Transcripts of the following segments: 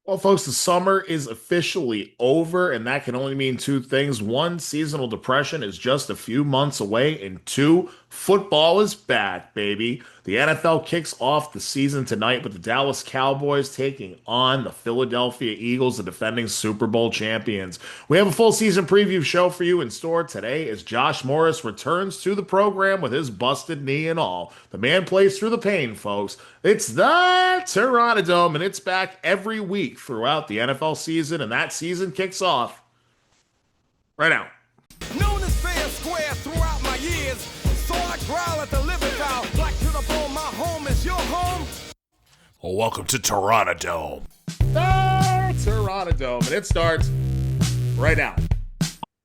Well, folks, the summer is officially over, and that can only mean two things. One, seasonal depression is just a few months away, and two, football is back, baby. The NFL kicks off the season tonight with the Dallas Cowboys taking on the Philadelphia Eagles, the defending Super Bowl champions. We have a full season preview show for you in store today as Josh Morris returns to the program with his busted knee and all. The man plays through the pain, folks. It's the Terranadome, and it's back every week throughout the NFL season, and that season kicks off right now. Known as fair square throughout my years, so I growl at the living foul. Black to the bone, my home is your home. Well, welcome to Terranadome. The Terranadome, and it starts right now.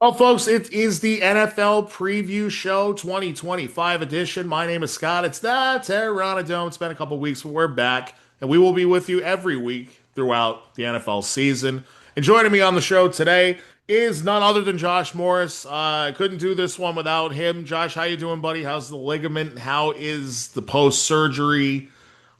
Well, folks, it is the NFL Preview Show 2025 edition. My name is Scott. It's the Terranadome. It's been a couple weeks, but we're back, and we will be with you every week throughout the NFL season. And joining me on the show today is none other than Josh Morris. I couldn't do this one without him. Josh, how you doing, buddy? How's the ligament? How is the post-surgery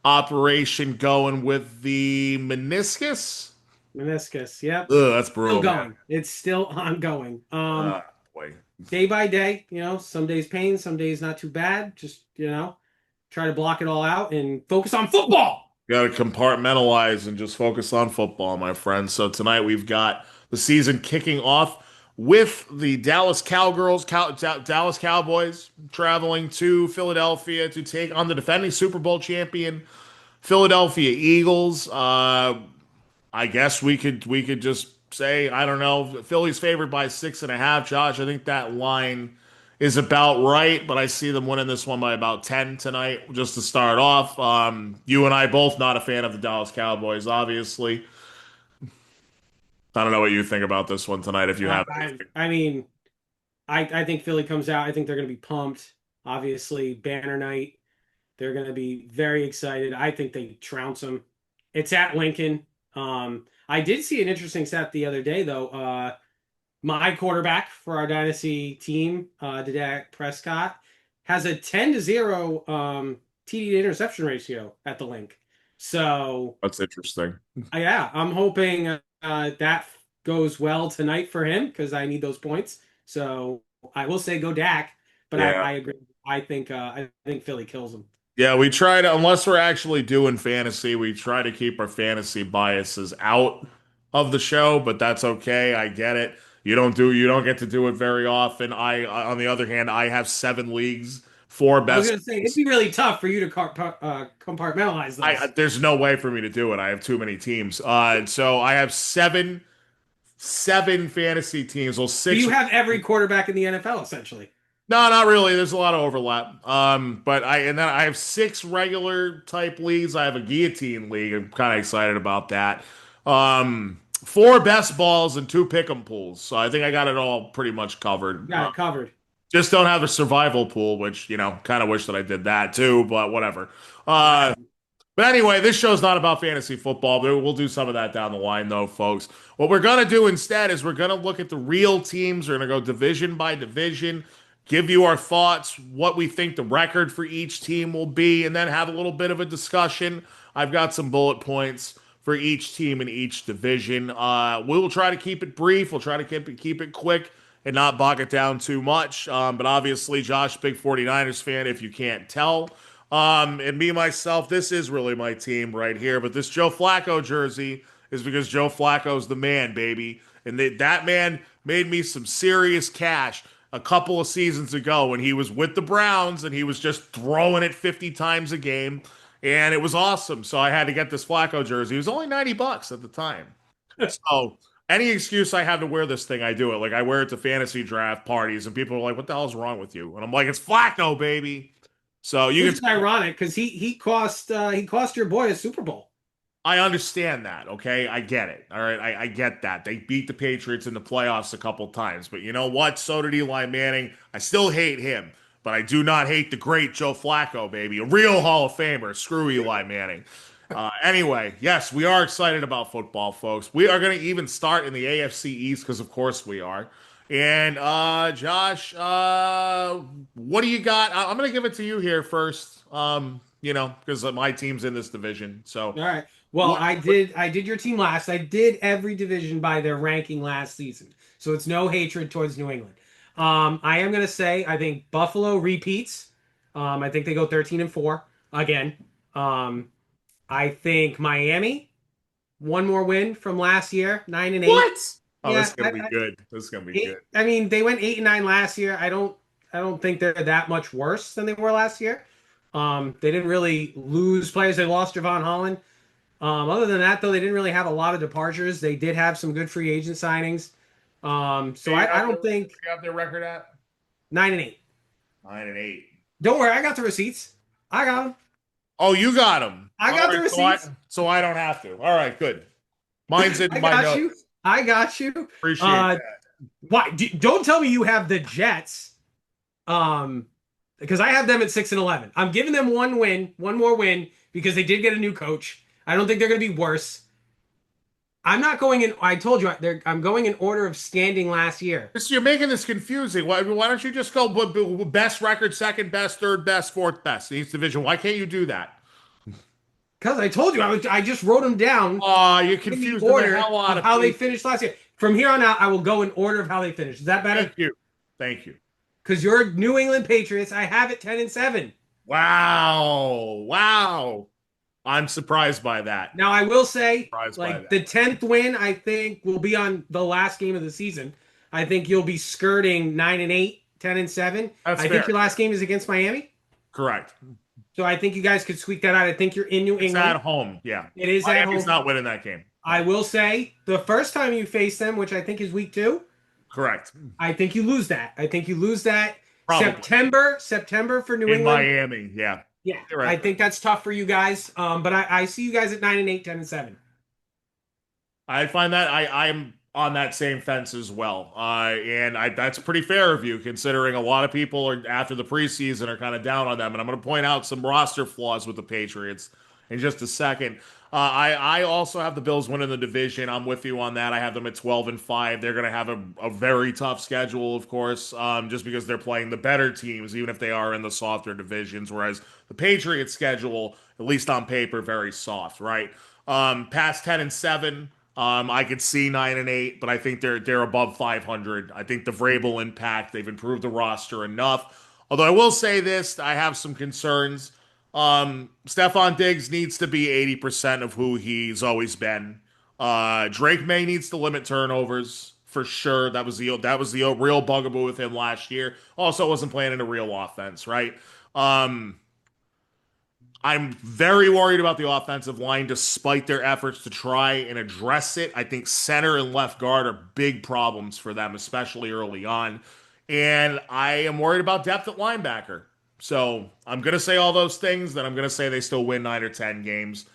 operation going with the meniscus? Meniscus, yep. Ugh, that's brutal. Still going. It's still ongoing. Boy. Day by day, some days pain, some days not too bad. Just, try to block it all out and focus on football. You got to compartmentalize and just focus on football, my friend. So tonight we've got the season kicking off with the Dallas Dallas Cowboys traveling to Philadelphia to take on the defending Super Bowl champion Philadelphia Eagles. I guess we could just say, I don't know, Philly's favored by 6.5. Josh, I think that line is about right, but I see them winning this one by about 10 tonight, just to start off. You and I both not a fan of the Dallas Cowboys, obviously. I don't know what you think about this one tonight, if you have anything. I think Philly comes out. I think they're going to be pumped. Obviously, banner night. They're going to be very excited. I think they trounce them. It's at Lincoln. I did see an interesting stat the other day, though. My quarterback for our dynasty team, Dak Prescott, has a 10-0 TD to interception ratio at the link. So That's interesting. yeah, I'm hoping that goes well tonight for him because I need those points. So I will say go Dak, but Yeah. I agree. I think Philly kills him. Yeah, we try to, unless we're actually doing fantasy, we try to keep our fantasy biases out of the show, but that's okay. I get it. You don't get to do it very often. On the other hand, I have 7 leagues, four I was best. going to say it'd be really tough for you to compartmentalize those. There's no way for me to do it. I have too many teams. So I have seven fantasy teams. Well, So six. you have every quarterback in the NFL essentially. No, not really. There's a lot of overlap. But then I have 6 regular type leagues. I have a guillotine league. I'm kind of excited about that. 4 best balls and 2 pick'em pools. So I think I got it all pretty much covered. Got it covered. Just don't have a survival pool, which, kind of wish that I did that too, but whatever. But anyway, this show's not about fantasy football. But we'll do some of that down the line, though, folks. What we're going to do instead is we're going to look at the real teams. We're going to go division by division, give you our thoughts, what we think the record for each team will be, and then have a little bit of a discussion. I've got some bullet points for each team in each division. We'll try to keep it brief. We'll try to keep it quick and not bog it down too much. But obviously, Josh, big 49ers fan, if you can't tell. And me, myself, this is really my team right here. But this Joe Flacco jersey is because Joe Flacco's the man, baby. And that man made me some serious cash a couple of seasons ago when he was with the Browns and he was just throwing it 50 times a game. And it was awesome. So I had to get this Flacco jersey. It was only $90 at the time. So any excuse I have to wear this thing, I do it. Like I wear it to fantasy draft parties and people are like, what the hell's wrong with you? And I'm like, it's Flacco, baby. So you Which is ironic because he cost your boy a Super Bowl. I understand that, okay? I get it. All right, I get that. They beat the Patriots in the playoffs a couple times, but you know what? So did Eli Manning. I still hate him, but I do not hate the great Joe Flacco, baby. A real Hall of Famer. Screw Eli Manning. Anyway, yes, we are excited about football, folks. We are going to even start in the AFC East because, of course, we are. And Josh, what do you got? I'm going to give it to you here first. Because my team's in this division. So All right. Well, What? I did your team last. I did every division by their ranking last season. So it's no hatred towards New England. I am gonna say I think Buffalo repeats. I think they go 13-4 again. Um, I think Miami, one more win from last year, 9-8. What? Oh, this Yeah, is gonna be good. This is gonna be good. I mean, they went 8-9 last year. I don't think they're that much worse than they were last year. They didn't really lose players. They lost Javon Holland. Other than that, though, they didn't really have a lot of departures. They did have some good free agent signings. So I don't think You have their record at 9-8. 9-8. Don't worry, I got the receipts. I got them. Oh, you got them. I All got the right, receipts. so I don't have to. All right, good. Mine's in I my got you. notes. I got you. Appreciate Uh, that. why? Don't tell me you have the Jets. Um, because I have them at 6-11. I'm giving them one win, one more win, because they did get a new coach. I don't think they're going to be worse. I'm not going in. I told you I'm going in order of standing last year. You're making this confusing. Why don't you just go best record, second best, third best, fourth best in each division? Why can't you do that? Because I told you I just wrote them down Oh, you're in the confusing the order hell out of of how they people. finished last year. From here on out, I will go in order of how they finished. Is that better? Thank you. Thank you. Because you're New England Patriots. I have it 10-7. Wow. Wow. I'm surprised by that. Now I will say, Surprised by like that. the 10th win, I think will be on the last game of the season. I think you'll be skirting 9-8, 10-7. That's I think fair. your last game is against Miami. Correct. So I think you guys could squeak that out. I think you're in New It's at England. home. Yeah. It is at Miami's home. not winning that game. I will say the first time you face them, which I think is week 2, Correct. I think you lose that. I think you lose that. Probably. September for New In England. Miami. Yeah. Yeah, You're right. I think that's tough for you guys. But I see you guys at 9-8, 10-7. I find that I'm on that same fence as well. That's pretty fair of you, considering a lot of people are after the preseason are kind of down on them. And I'm going to point out some roster flaws with the Patriots in just a second. I also have the Bills winning the division. I'm with you on that. I have them at 12-5. They're going to have a very tough schedule, of course, just because they're playing the better teams, even if they are in the softer divisions. Whereas the Patriots schedule, at least on paper, very soft, right? Past 10-7. I could see 9-8, but I think they're above 500. I think the Vrabel impact, they've improved the roster enough. Although I will say this, I have some concerns. Stephon Diggs needs to be 80% of who he's always been. Drake May needs to limit turnovers for sure. That was the real bugaboo with him last year. Also, wasn't playing in a real offense, right? I'm very worried about the offensive line despite their efforts to try and address it. I think center and left guard are big problems for them, especially early on. And I am worried about depth at linebacker. So I'm going to say all those things, then I'm going to say they still win 9 or 10 games.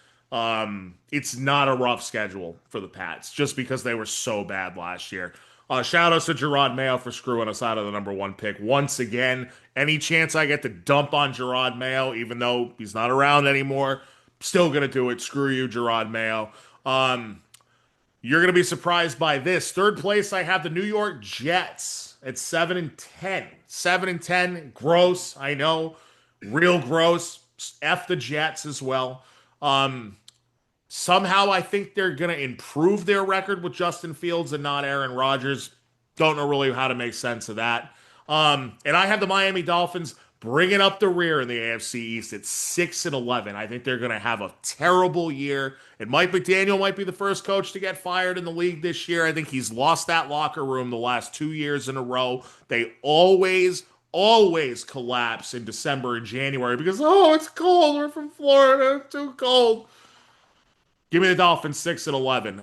It's not a rough schedule for the Pats just because they were so bad last year. Shout outs to Gerard Mayo for screwing us out of the #1 pick once again. Any chance I get to dump on Gerard Mayo, even though he's not around anymore, still gonna do it. Screw you, Gerard Mayo. You're gonna be surprised by this. Third place, I have the New York Jets at 7-10. 7-10, gross. I know, real gross. F the Jets as well. Somehow I think they're going to improve their record with Justin Fields and not Aaron Rodgers. Don't know really how to make sense of that. And I have the Miami Dolphins bringing up the rear in the AFC East at 6-11. I think they're going to have a terrible year. And Mike McDaniel might be the first coach to get fired in the league this year. I think he's lost that locker room the last 2 years in a row. They always collapse in December and January because, oh, it's cold. We're from Florida. It's too cold. Give me the Dolphins 6-11.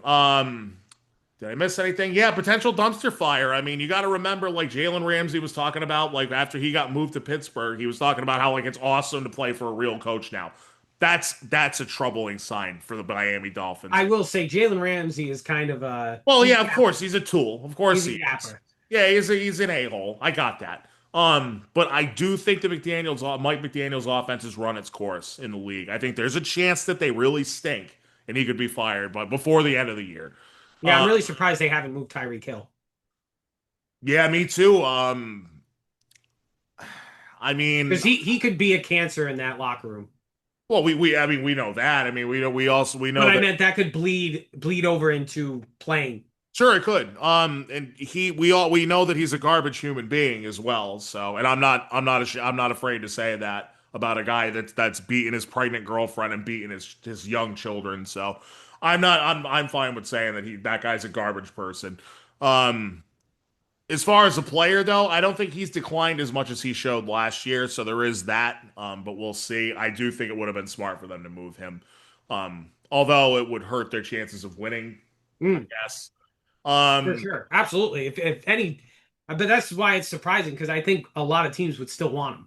Did I miss anything? Yeah, potential dumpster fire. I mean, you got to remember, like Jalen Ramsey was talking about, like after he got moved to Pittsburgh, he was talking about how like it's awesome to play for a real coach now. That's a troubling sign for the Miami Dolphins. I will say Jalen Ramsey is kind of a Well, yeah, of course he's a tool. Of course he's he a is. yapper. Yeah, he's an a-hole. I got that. But I do think Mike McDaniel's offense has run its course in the league. I think there's a chance that they really stink and he could be fired, but before the end of the year. Yeah, I'm really surprised they haven't moved Tyreek Hill. Yeah, me too. I mean, Because he could be a cancer in that locker room. Well, I mean, we know that. I mean, we But know I that. meant that could bleed over into playing. Sure, it could. And we know that he's a garbage human being as well. So, and I'm not afraid to say that about a guy that's beating his pregnant girlfriend and beating his young children. So, I'm fine with saying that guy's a garbage person. Um, as far as a player though, I don't think he's declined as much as he showed last year. So there is that. But we'll see. I do think it would have been smart for them to move him. Although it would hurt their chances of winning, I Mm, guess. for Um, sure. Absolutely. If any, but that's why it's surprising because I think a lot of teams would still want him.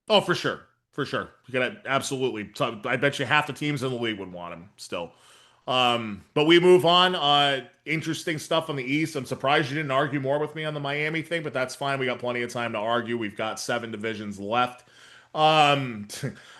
oh, for sure, for sure. You got absolutely. I bet you half the teams in the league would want him still. But we move on. Interesting stuff on the East. I'm surprised you didn't argue more with me on the Miami thing, but that's fine. We got plenty of time to argue. We've got 7 divisions left. Um,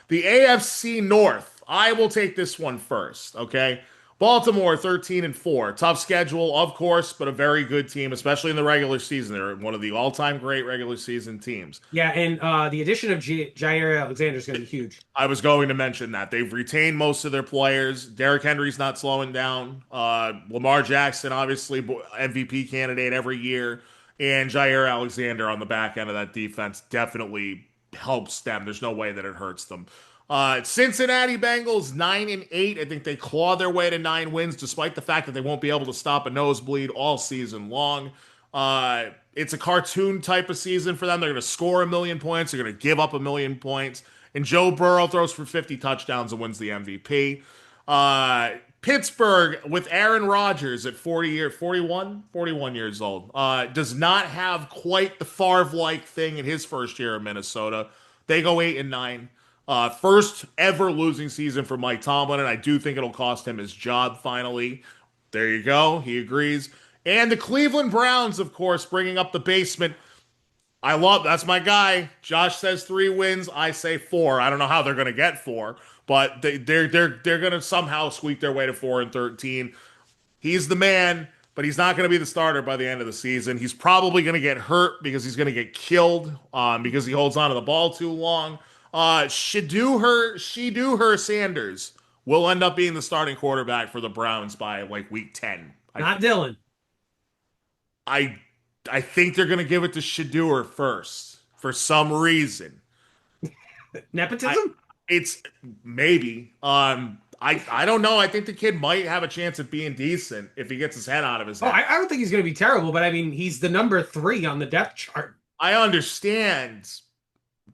the AFC North. I will take this one first. Okay. Baltimore 13-4. Tough schedule, of course, but a very good team, especially in the regular season. They're one of the all-time great regular season teams. Yeah, and the addition of Jair Alexander is going to be huge. I was going to mention that they've retained most of their players. Derrick Henry's not slowing down. Lamar Jackson, obviously MVP candidate every year, and Jair Alexander on the back end of that defense definitely helps them. There's no way that it hurts them. Cincinnati Bengals 9-8. I think they claw their way to 9 wins, despite the fact that they won't be able to stop a nosebleed all season long. It's a cartoon type of season for them. They're going to score 1 million points. They're going to give up 1 million points. And Joe Burrow throws for 50 touchdowns and wins the MVP. Pittsburgh with Aaron Rodgers at 41 years old, does not have quite the Favre-like thing in his first year in Minnesota. They go 8-9. First ever losing season for Mike Tomlin, and I do think it'll cost him his job finally. There you go. He agrees. And the Cleveland Browns, of course, bringing up the basement. That's my guy. Josh says 3 wins. I say 4. I don't know how they're going to get 4, but they're going to somehow squeak their way to 4-13. He's the man, but he's not going to be the starter by the end of the season. He's probably going to get hurt because he's going to get killed because he holds on to the ball too long. She do her Sanders will end up being the starting quarterback for the Browns by like week 10. Not Dylan. I I think they're going to give it to Shadeur first for some reason. I Nepotism? it's maybe I don't know. I think the kid might have a chance at being decent if he gets his head out of his Oh, head. I don't think he's going to be terrible, but I mean, he's the number 3 on the depth chart. I understand,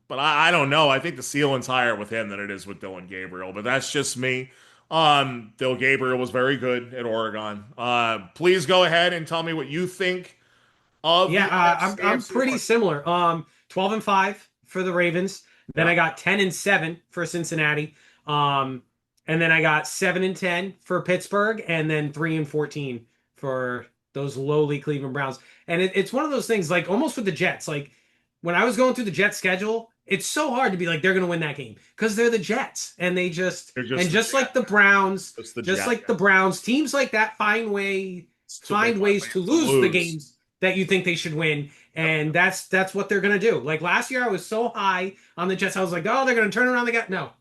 but I don't know. I think the ceiling's higher with him than it is with Dylan Gabriel, but that's just me. Dylan Gabriel was very good at Oregon. Please go ahead and tell me what you think of Yeah, the I'm AFC pretty North. similar. 12-5 for the Ravens. Then Yeah. I got 10-7 for Cincinnati. And then I got 7-10 for Pittsburgh, and then 3-14 for those lowly Cleveland Browns. And it's one of those things, like almost with the Jets. Like when I was going through the Jets schedule, it's so hard to be like they're going to win that game because they're the Jets, and they just They're just and the just like Jets. the Browns, It's the just Jets. like the Browns, teams like that find They ways to lose the lose. games that you think they should win, and that's what they're gonna do. Like last year, I was so high on the Jets, I was like, oh, they're gonna turn around. They got no,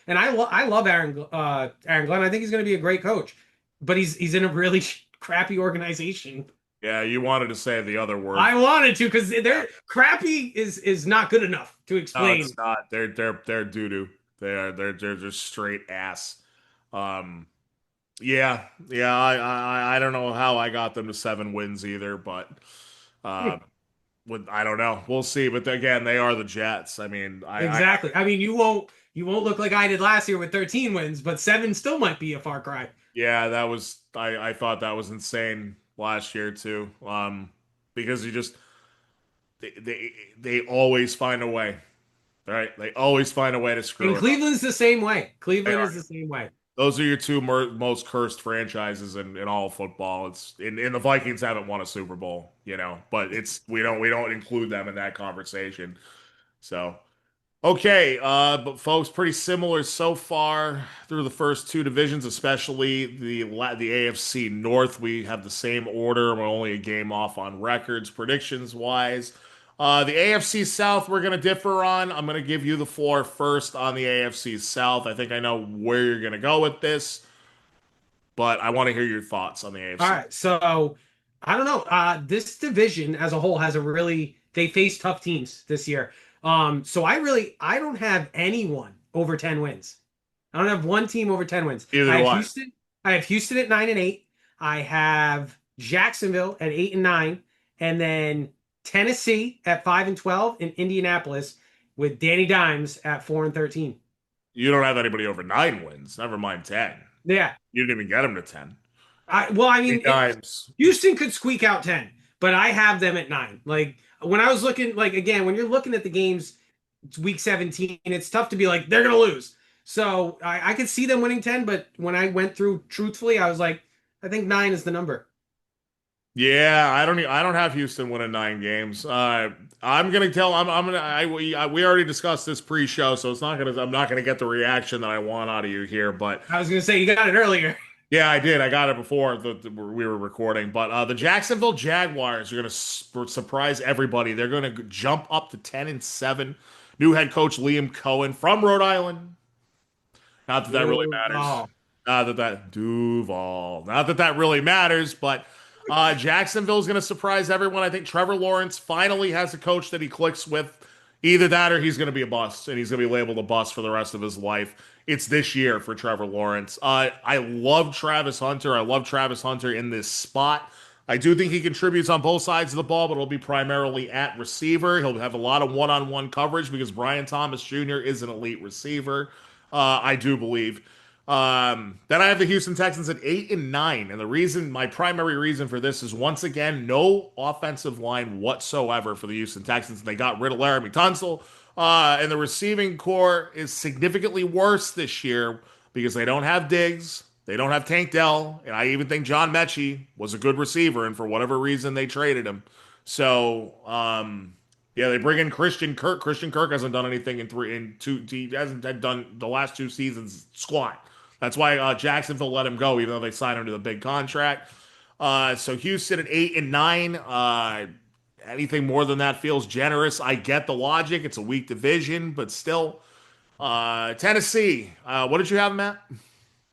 and I love Aaron Glenn. I think he's gonna be a great coach, but he's in a really crappy organization. Yeah, you wanted to say the other word. I wanted to because they're crappy is not good enough to No, explain. it's not. They're doo doo. They're just straight ass. Um, yeah. I don't know how I got them to 7 wins either, but uh, I don't know. We'll see. But again, they are the Jets. I mean, Exactly. I mean, you won't look like I did last year with 13 wins, but 7 still might be a far cry. yeah, that was I thought that was insane last year too. Because you just they always find a way. Right? They always find a way to screw And it up. Cleveland's the same way. They Cleveland are. is the same way. Those are your two most cursed franchises in all of football. It's in the Vikings haven't won a Super Bowl, but we don't include them in that conversation. So okay, but folks, pretty similar so far through the first 2 divisions, especially the AFC North. We have the same order. We're only a game off on records, predictions wise. The AFC South, we're going to differ on. I'm going to give you the floor first on the AFC South. I think I know where you're going to go with this, but I want to hear your thoughts on the All AFC. right, so I don't know. This division as a whole has a really they face tough teams this year. So I don't have anyone over 10 wins. I don't have one team over 10 wins. Either I do have I. Houston. I have Houston at 9-8. I have Jacksonville at 8-9, and then Tennessee at 5-12, and Indianapolis with Danny Dimes at 4-13. You don't have anybody over 9 wins. Never mind 10. Yeah. You didn't even get him to 10. I Eight mean, times. Houston could squeak out 10, but I have them at 9. Like when I was looking, like again, when you're looking at the games, it's week 17, it's tough to be like, they're going to lose. So I could see them winning 10, but when I went through truthfully, I was like, I think 9 is the number. Yeah, I don't have Houston winning 9 games. I'm gonna tell. I'm gonna. We already discussed this pre-show, so it's not gonna. I'm not gonna get the reaction that I want out of you here. But I was going to say, you got it earlier. yeah, I did. I got it before we were recording. But the Jacksonville Jaguars are gonna surprise everybody. They're gonna jump up to 10-7. New head coach Liam Cohen from Rhode Island. Not that that really matters. Oh, Not that that really matters, but Jacksonville's going to surprise everyone. I think Trevor Lawrence finally has a coach that he clicks with. Either that or he's going to be a bust, and he's going to be labeled a bust for the rest of his life. It's this year for Trevor Lawrence. I love Travis Hunter. I love Travis Hunter in this spot. I do think he contributes on both sides of the ball, but it'll be primarily at receiver. He'll have a lot of one-on-one coverage because Brian Thomas Jr. is an elite receiver. I do believe. Then I have the Houston Texans at 8-9, and my primary reason for this is once again no offensive line whatsoever for the Houston Texans. They got rid of Laramie Tunsil, and the receiving core is significantly worse this year because they don't have Diggs, they don't have Tank Dell, and I even think John Mechie was a good receiver, and for whatever reason they traded him. So, yeah, they bring in Christian Kirk. Christian Kirk hasn't done anything in two. He hasn't done the last 2 seasons squat. That's why Jacksonville let him go, even though they signed him to the big contract. So Houston at 8-9. Anything more than that feels generous. I get the logic. It's a weak division, but still. Tennessee. What did you have, Matt?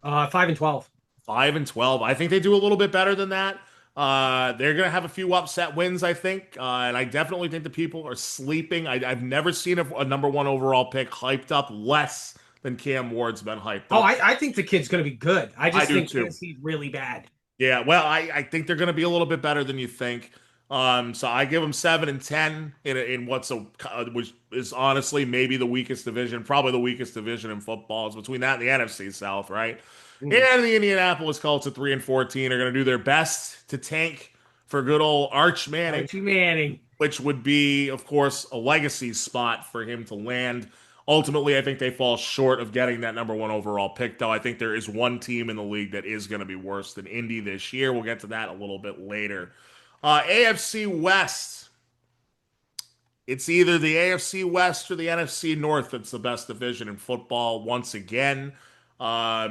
5-12. 5-12. I think they do a little bit better than that. They're going to have a few upset wins, I think. And I definitely think the people are sleeping. I've never seen a number one overall pick hyped up less than Cam Ward's been hyped up. Oh, I think the kid's going to be good. I just think too. Tennessee's really bad. Yeah, well, I think they're going to be a little bit better than you think. So I give them 7-10 in which is honestly maybe the weakest division, probably the weakest division in football. It's between that and the NFC South, right? And the Indianapolis Colts at 3-14 are going to do their best to tank for good old Arch Manning. Archie Manning. Which would be, of course, a legacy spot for him to land. Ultimately, I think they fall short of getting that number one overall pick, though. I think there is one team in the league that is going to be worse than Indy this year. We'll get to that a little bit later. AFC West. It's either the AFC West or the NFC North that's the best division in football once again. I'll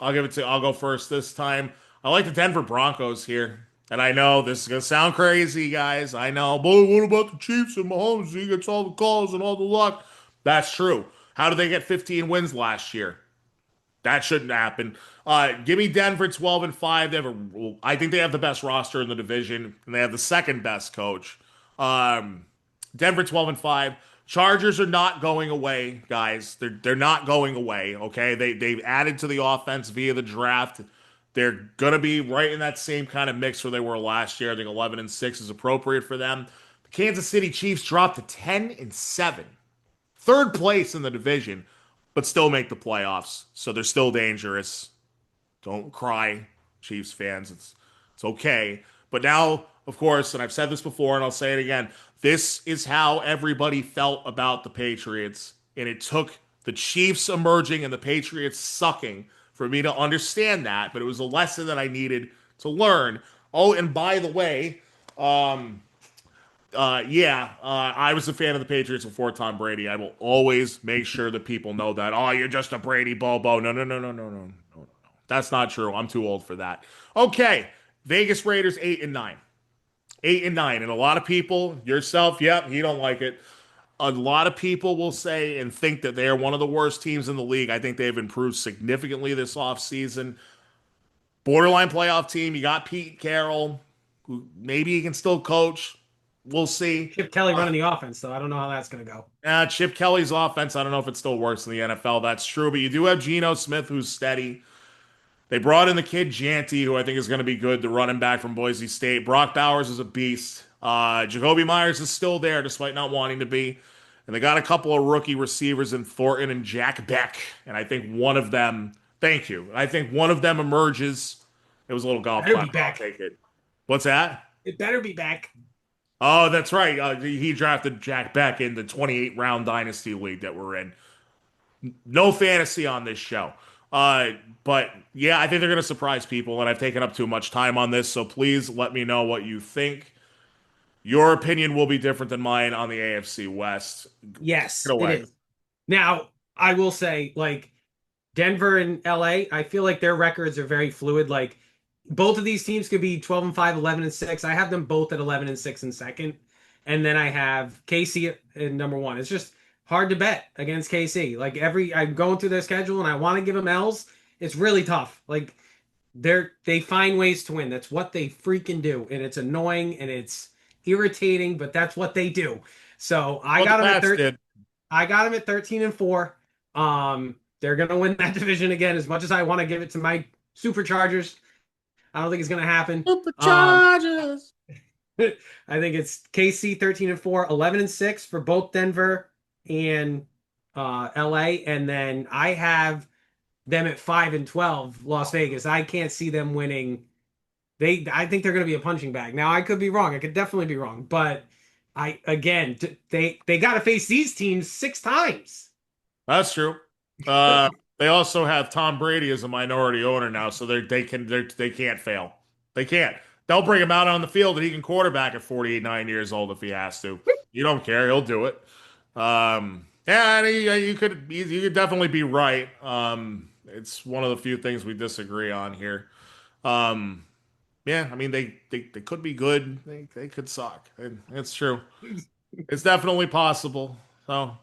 go first this time. I like the Denver Broncos here. And I know this is going to sound crazy, guys. I know. But what about the Chiefs and Mahomes? He gets all the calls and all the luck. That's true. How did they get 15 wins last year? That shouldn't happen. Give me Denver 12-5. I think they have the best roster in the division, and they have the second best coach. Denver 12-5. Chargers are not going away, guys. They're not going away. Okay, they've added to the offense via the draft. They're gonna be right in that same kind of mix where they were last year. I think 11-6 is appropriate for them. The Kansas City Chiefs dropped to 10-7, third place in the division, but still make the playoffs. So they're still dangerous. Don't cry, Chiefs fans. It's okay. But now, of course, and I've said this before, and I'll say it again. This is how everybody felt about the Patriots, and it took the Chiefs emerging and the Patriots sucking for me to understand that, but it was a lesson that I needed to learn. Oh, and by the way, I was a fan of the Patriots before Tom Brady. I will always make sure that people know that. Oh, you're just a Brady Bobo. No. That's not true. I'm too old for that. Okay, Vegas Raiders 8-9. 8 and 9, and a lot of people, yourself, yep, you don't like it. A lot of people will say and think that they are one of the worst teams in the league. I think they have improved significantly this offseason. Borderline playoff team. You got Pete Carroll, who maybe he can still coach. We'll see. Chip Kelly running the offense, though. I don't know how that's going to go. Chip Kelly's offense, I don't know if it still works in the NFL. That's true, but you do have Geno Smith, who's steady. They brought in the kid Janty, who I think is going to be good, the running back from Boise State. Brock Bowers is a beast. Jacoby Myers is still there, despite not wanting to be. And they got a couple of rookie receivers in Thornton and Jack Beck. And I think one of them, thank you. I think one of them emerges. It was a little golf Better clap. be back. I'll take it. What's that? It better be back. Oh, that's right. He drafted Jack Beck in the 28 round dynasty league that we're in. No fantasy on this show. But yeah, I think they're going to surprise people, and I've taken up too much time on this, so please let me know what you think. Your opinion will be different than mine on the AFC West. Yes, Get it away. is. Now, I will say, like, Denver and LA, I feel like their records are very fluid. Like, both of these teams could be 12-5, 11-6. I have them both at 11-6 in second. And then I have KC at number one. It's just hard to bet against KC. Like, I'm going through their schedule and I want to give them L's. It's really tough. Like, they find ways to win. That's what they freaking do. And it's annoying and it's irritating, but that's what they do. So I got them at 13. I got them at 13-4. They're gonna win that division again. As much as I want to give it to my Superchargers, I don't think it's gonna happen. Superchargers. I think it's KC 13-4, 11-6 for both Denver and LA, and then I have them at 5-12, Las Vegas. I can't see them winning. I think they're gonna be a punching bag. Now I could be wrong. I could definitely be wrong, but they got to face these teams 6 times. That's true. They also have Tom Brady as a minority owner now, so they can't fail. They can't. They'll bring him out on the field and he can quarterback at 48, 9 years old if he has to. You don't care, he'll do it. Yeah, you could definitely be right. It's one of the few things we disagree on here. Yeah, I mean they could be good. They could suck. It's true. It's definitely possible. So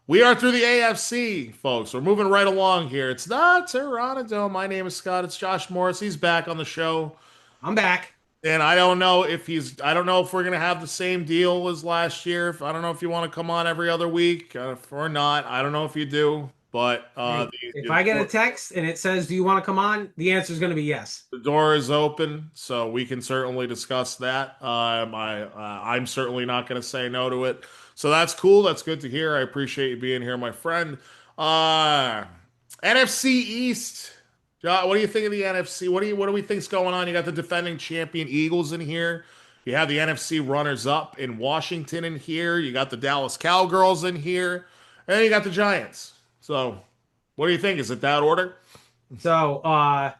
we are through the AFC, folks. We're moving right along here. It's not Terranadome. My name is Scott. It's Josh Morris. He's back on the show. I'm back. And I don't know I don't know if we're gonna have the same deal as last year. I don't know if you want to come on every other week or not. I don't know if you do, but If I get a text and it says, "Do you want to come on?" the answer is going to be yes. the door is open, so we can certainly discuss that. I'm certainly not going to say no to it. So that's cool. That's good to hear. I appreciate you being here, my friend. NFC East. What do you think of the NFC? What do we think's going on? You got the defending champion Eagles in here. You have the NFC runners up in Washington in here. You got the Dallas Cowgirls in here, and you got the Giants. So, what do you think? Is it that order? So,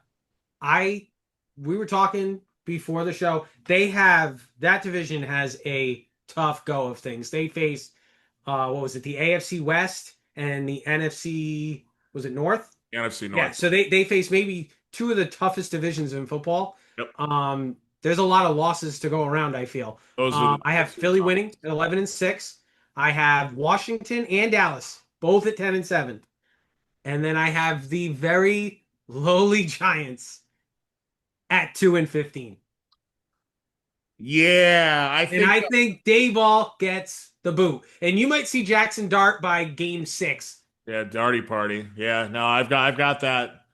we were talking before the show. That division has a tough go of things. They face, what was it? The AFC West and the NFC, was it North? The NFC North. Yeah, so they face maybe two of the toughest divisions in football. Yep. There's a lot of losses to go around, I feel. I have Philly winning at 11-6. I have Washington and Dallas both at 10-7. And then I have the very lowly Giants at 2-15. Yeah, I think Dayball gets the boot. And you might see Jackson Dart by game 6. Yeah, Darty Party. Yeah, no, I've got that.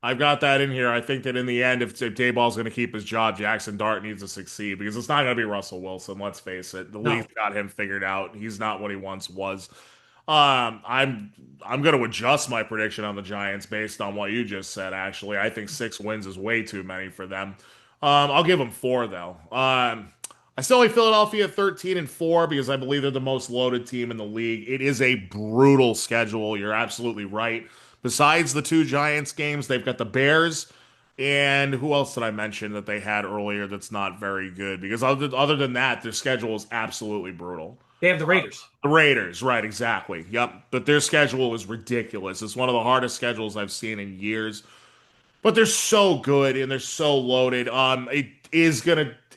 I've got that in here. I think that in the end, if Dayball's going to keep his job, Jackson Dart needs to succeed because it's not going to be Russell Wilson. Let's face it. The league's got him figured out. He's not what he once was. I'm going to adjust my prediction on the Giants based on what you just said. Actually, I think 6 wins is way too many for them. I'll give them 4 though. I still like Philadelphia at 13-4 because I believe they're the most loaded team in the league. It is a brutal schedule. You're absolutely right. Besides the 2 Giants games, they've got the Bears and who else did I mention that they had earlier that's not very good? Because other than that, their schedule is absolutely brutal. They have the Raiders. The Raiders, right, exactly. Yep. But their schedule is ridiculous. It's one of the hardest schedules I've seen in years. But they're so good and they're so loaded.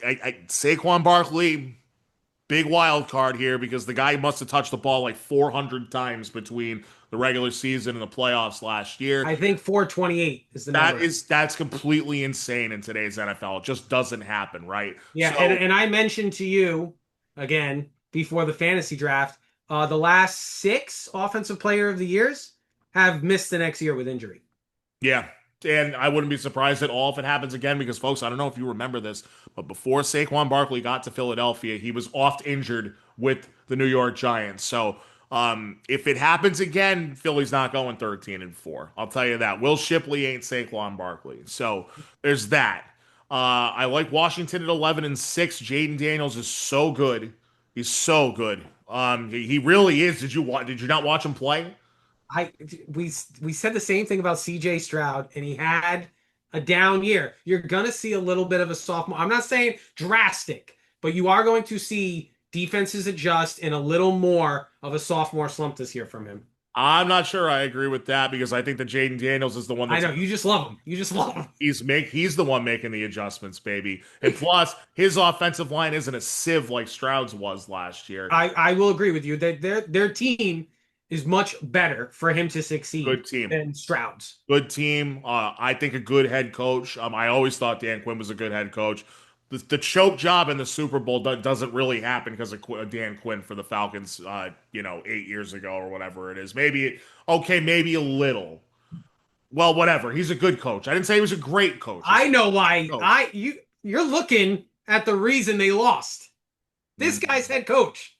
Saquon Barkley, big wild card here because the guy must have touched the ball like 400 times between the regular season and the playoffs last year. I think 428 is the number. That's completely insane in today's NFL. It just doesn't happen, right? Yeah, So and I mentioned to you again before the fantasy draft, the last 6 offensive player of the years have missed the next year with injury. yeah, and I wouldn't be surprised at all if it happens again because, folks, I don't know if you remember this, but before Saquon Barkley got to Philadelphia, he was oft injured with the New York Giants. So, if it happens again, Philly's not going 13-4. I'll tell you that. Will Shipley ain't Saquon Barkley. So there's that. I like Washington at 11-6. Jaden Daniels is so good. He's so good. He really is. Did you not watch him play? I we said the same thing about CJ Stroud, and he had a down year. You're gonna see a little bit of a sophomore. I'm not saying drastic, but you are going to see defenses adjust and a little more of a sophomore slump this year from him. I'm not sure I agree with that because I think that Jaden Daniels is the one I that's know you just love him. You just love him. he's the one making the adjustments, baby. And plus, his offensive line isn't a sieve like Stroud's was last year. I will agree with you that their team is much better for him to succeed Good team. than Stroud's. Good team. I think a good head coach. I always thought Dan Quinn was a good head coach. The choke job in the Super Bowl doesn't really happen because of Dan Quinn for the Falcons, 8 years ago or whatever it is. Maybe a little. Well, whatever. He's a good coach. I didn't say he was a great coach. I know why. Coach. You're looking at the reason they lost. This guy's head coach.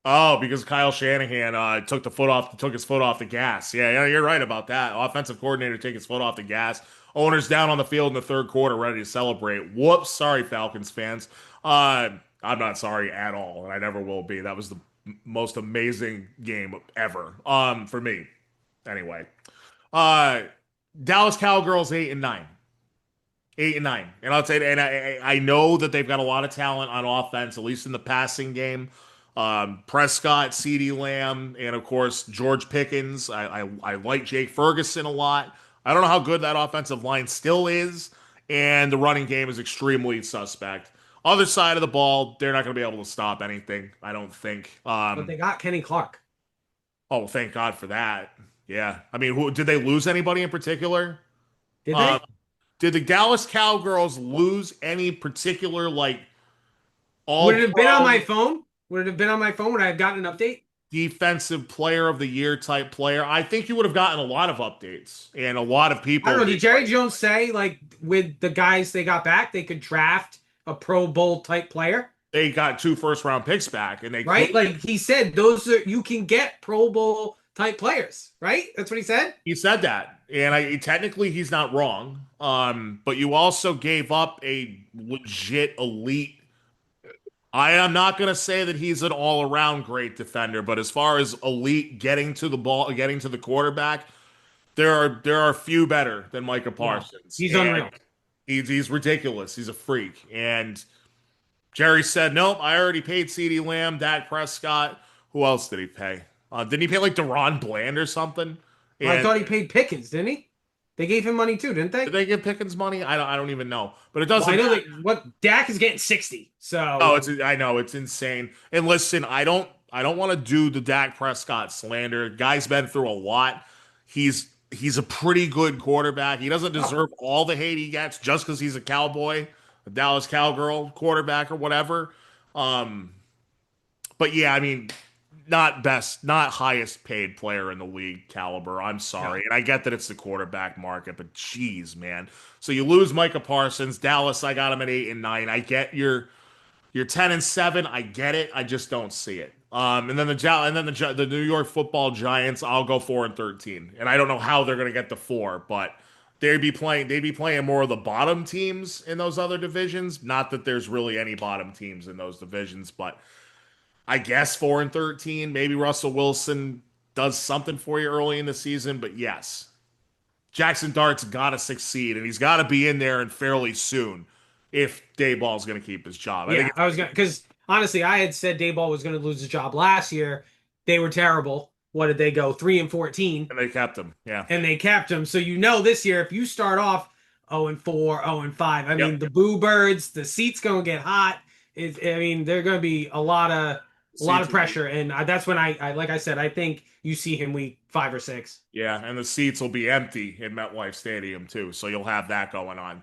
Oh, because Kyle Shanahan took his foot off the gas. Yeah, you're right about that. Offensive coordinator take his foot off the gas. Owners down on the field in the third quarter, ready to celebrate. Whoops, sorry, Falcons fans. I'm not sorry at all, and I never will be. That was the most amazing game ever. For me, anyway. Dallas Cowgirls 8-9. 8-9, and I'll say, and I know that they've got a lot of talent on offense, at least in the passing game. Prescott, CeeDee Lamb, and of course George Pickens. I like Jake Ferguson a lot. I don't know how good that offensive line still is, and the running game is extremely suspect. Other side of the ball, they're not going to be able to stop anything, I don't think. But they got Kenny Clark. Oh, thank God for that. Yeah, I mean, did they lose anybody in particular? Did they? Did the Dallas Cowgirls lose any particular all? Would it have been on my phone? Would it have been on my phone? Would I have gotten an update? Defensive player of the year type player? I think you would have gotten a lot of updates and a lot of people. I don't know. Did Jerry Jones say with the guys they got back, they could draft a Pro Bowl type player? They got 2 first-round picks back, and they right. He said, you can get Pro Bowl type players, right? That's what he said. He said that, and technically he's not wrong. But you also gave up a legit elite. I am not going to say that he's an all-around great defender, but as far as elite getting to the ball, getting to the quarterback, there are few better than Micah Parsons. He's unreal. He's ridiculous. He's a freak. And Jerry said, nope, I already paid CeeDee Lamb, Dak Prescott. Who else did he pay? Didn't he pay Deron Bland or something? And I thought he paid Pickens, didn't he? They gave him money too, didn't they? Did they give Pickens money? I don't even know. But it doesn't. Well, I know Dak is getting 60. So I know it's insane. And listen, I don't want to do the Dak Prescott slander. Guy's been through a lot. He's a pretty good quarterback. He doesn't deserve all the hate he gets just because he's a Cowboy, a Dallas Cowgirl quarterback or whatever. But yeah, I mean, not highest paid player in the league caliber. I'm sorry. And I get that it's the quarterback market, but geez, man. So you lose Micah Parsons. Dallas, I got him at 8-9. I get you're 10-7. I get it. I just don't see it. And then the New York Football Giants, I'll go 4-13. And I don't know how they're going to get to 4, but they'd be playing more of the bottom teams in those other divisions. Not that there's really any bottom teams in those divisions, but I guess 4-13. Maybe Russell Wilson does something for you early in the season, but yes, Jackson Dart's got to succeed, and he's got to be in there and fairly soon if Dayball's going to keep his job. I was going to, because honestly, I had said Dayball was going to lose his job last year. They were terrible. What did they go? 3-14, and they kept him. Yeah, and they kept him. So this year, if you start off 0-4, 0-5. I Yep. mean, the Boo Birds, the seat's gonna get hot. I mean, there's gonna be a lot Seats of will be pressure, and that's when I like I said, I think you see him week 5 or 6. Yeah, and the seats will be empty in MetLife Stadium too, so you'll have that going on.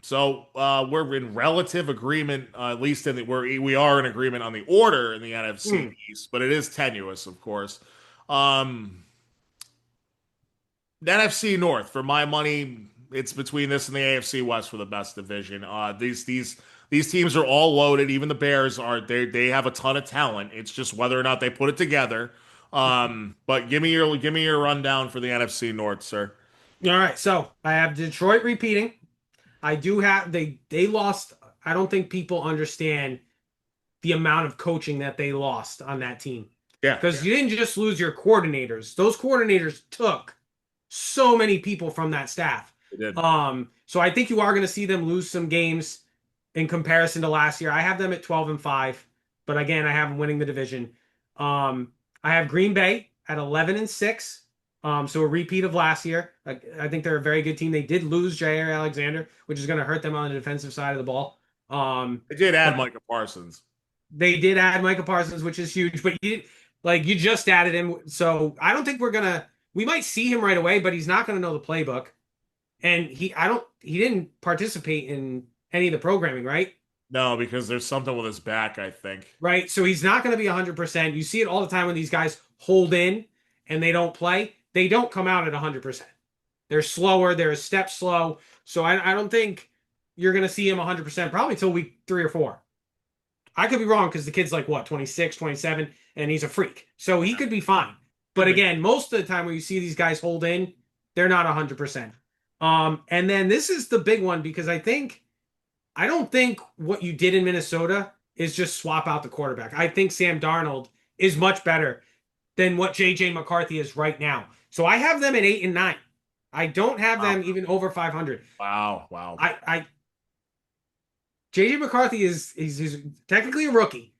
We're in relative agreement, at least we are in agreement on the order in the NFC Hmm. East, but it is tenuous, of course. Um, the NFC North, for my money, it's between this and the AFC West for the best division. These teams are all loaded. Even the Bears are they have a ton of talent. It's just whether or not they put it together. But give me your rundown for the NFC North, sir. All right, so I have Detroit repeating. I do have they lost. I don't think people understand the amount of coaching that they lost on that team. Yeah, Because you didn't just lose your coordinators. Those coordinators took so many people from that staff. they did. So I think you are going to see them lose some games in comparison to last year. I have them at 12-5, but again, I have them winning the division. I have Green Bay at 11-6. So a repeat of last year. I think they're a very good team. They did lose Jair Alexander, which is going to hurt them on the defensive side of the ball. They did add But Micah Parsons. they did add Micah Parsons, which is huge, but you just added him. So I don't think we might see him right away, but he's not gonna know the playbook. And he didn't participate in any of the programming, right? No, because there's something with his back, I think. Right. So he's not gonna be 100%. You see it all the time when these guys hold in and they don't play. They don't come out at 100%. They're slower, they're a step slow. So I don't think you're gonna see him 100% probably till week 3 or 4. I could be wrong because the kid's like what, 26, 27, and he's a freak. So he could be fine. But Could be. again, most of the time when you see these guys hold in, they're not 100%. And then this is the big one because I don't think what you did in Minnesota is just swap out the quarterback. I think Sam Darnold is much better than what JJ McCarthy is right now. So I have them at 8-9. I don't have Wow. them even over 500. Wow, wow. I JJ McCarthy he's technically a rookie.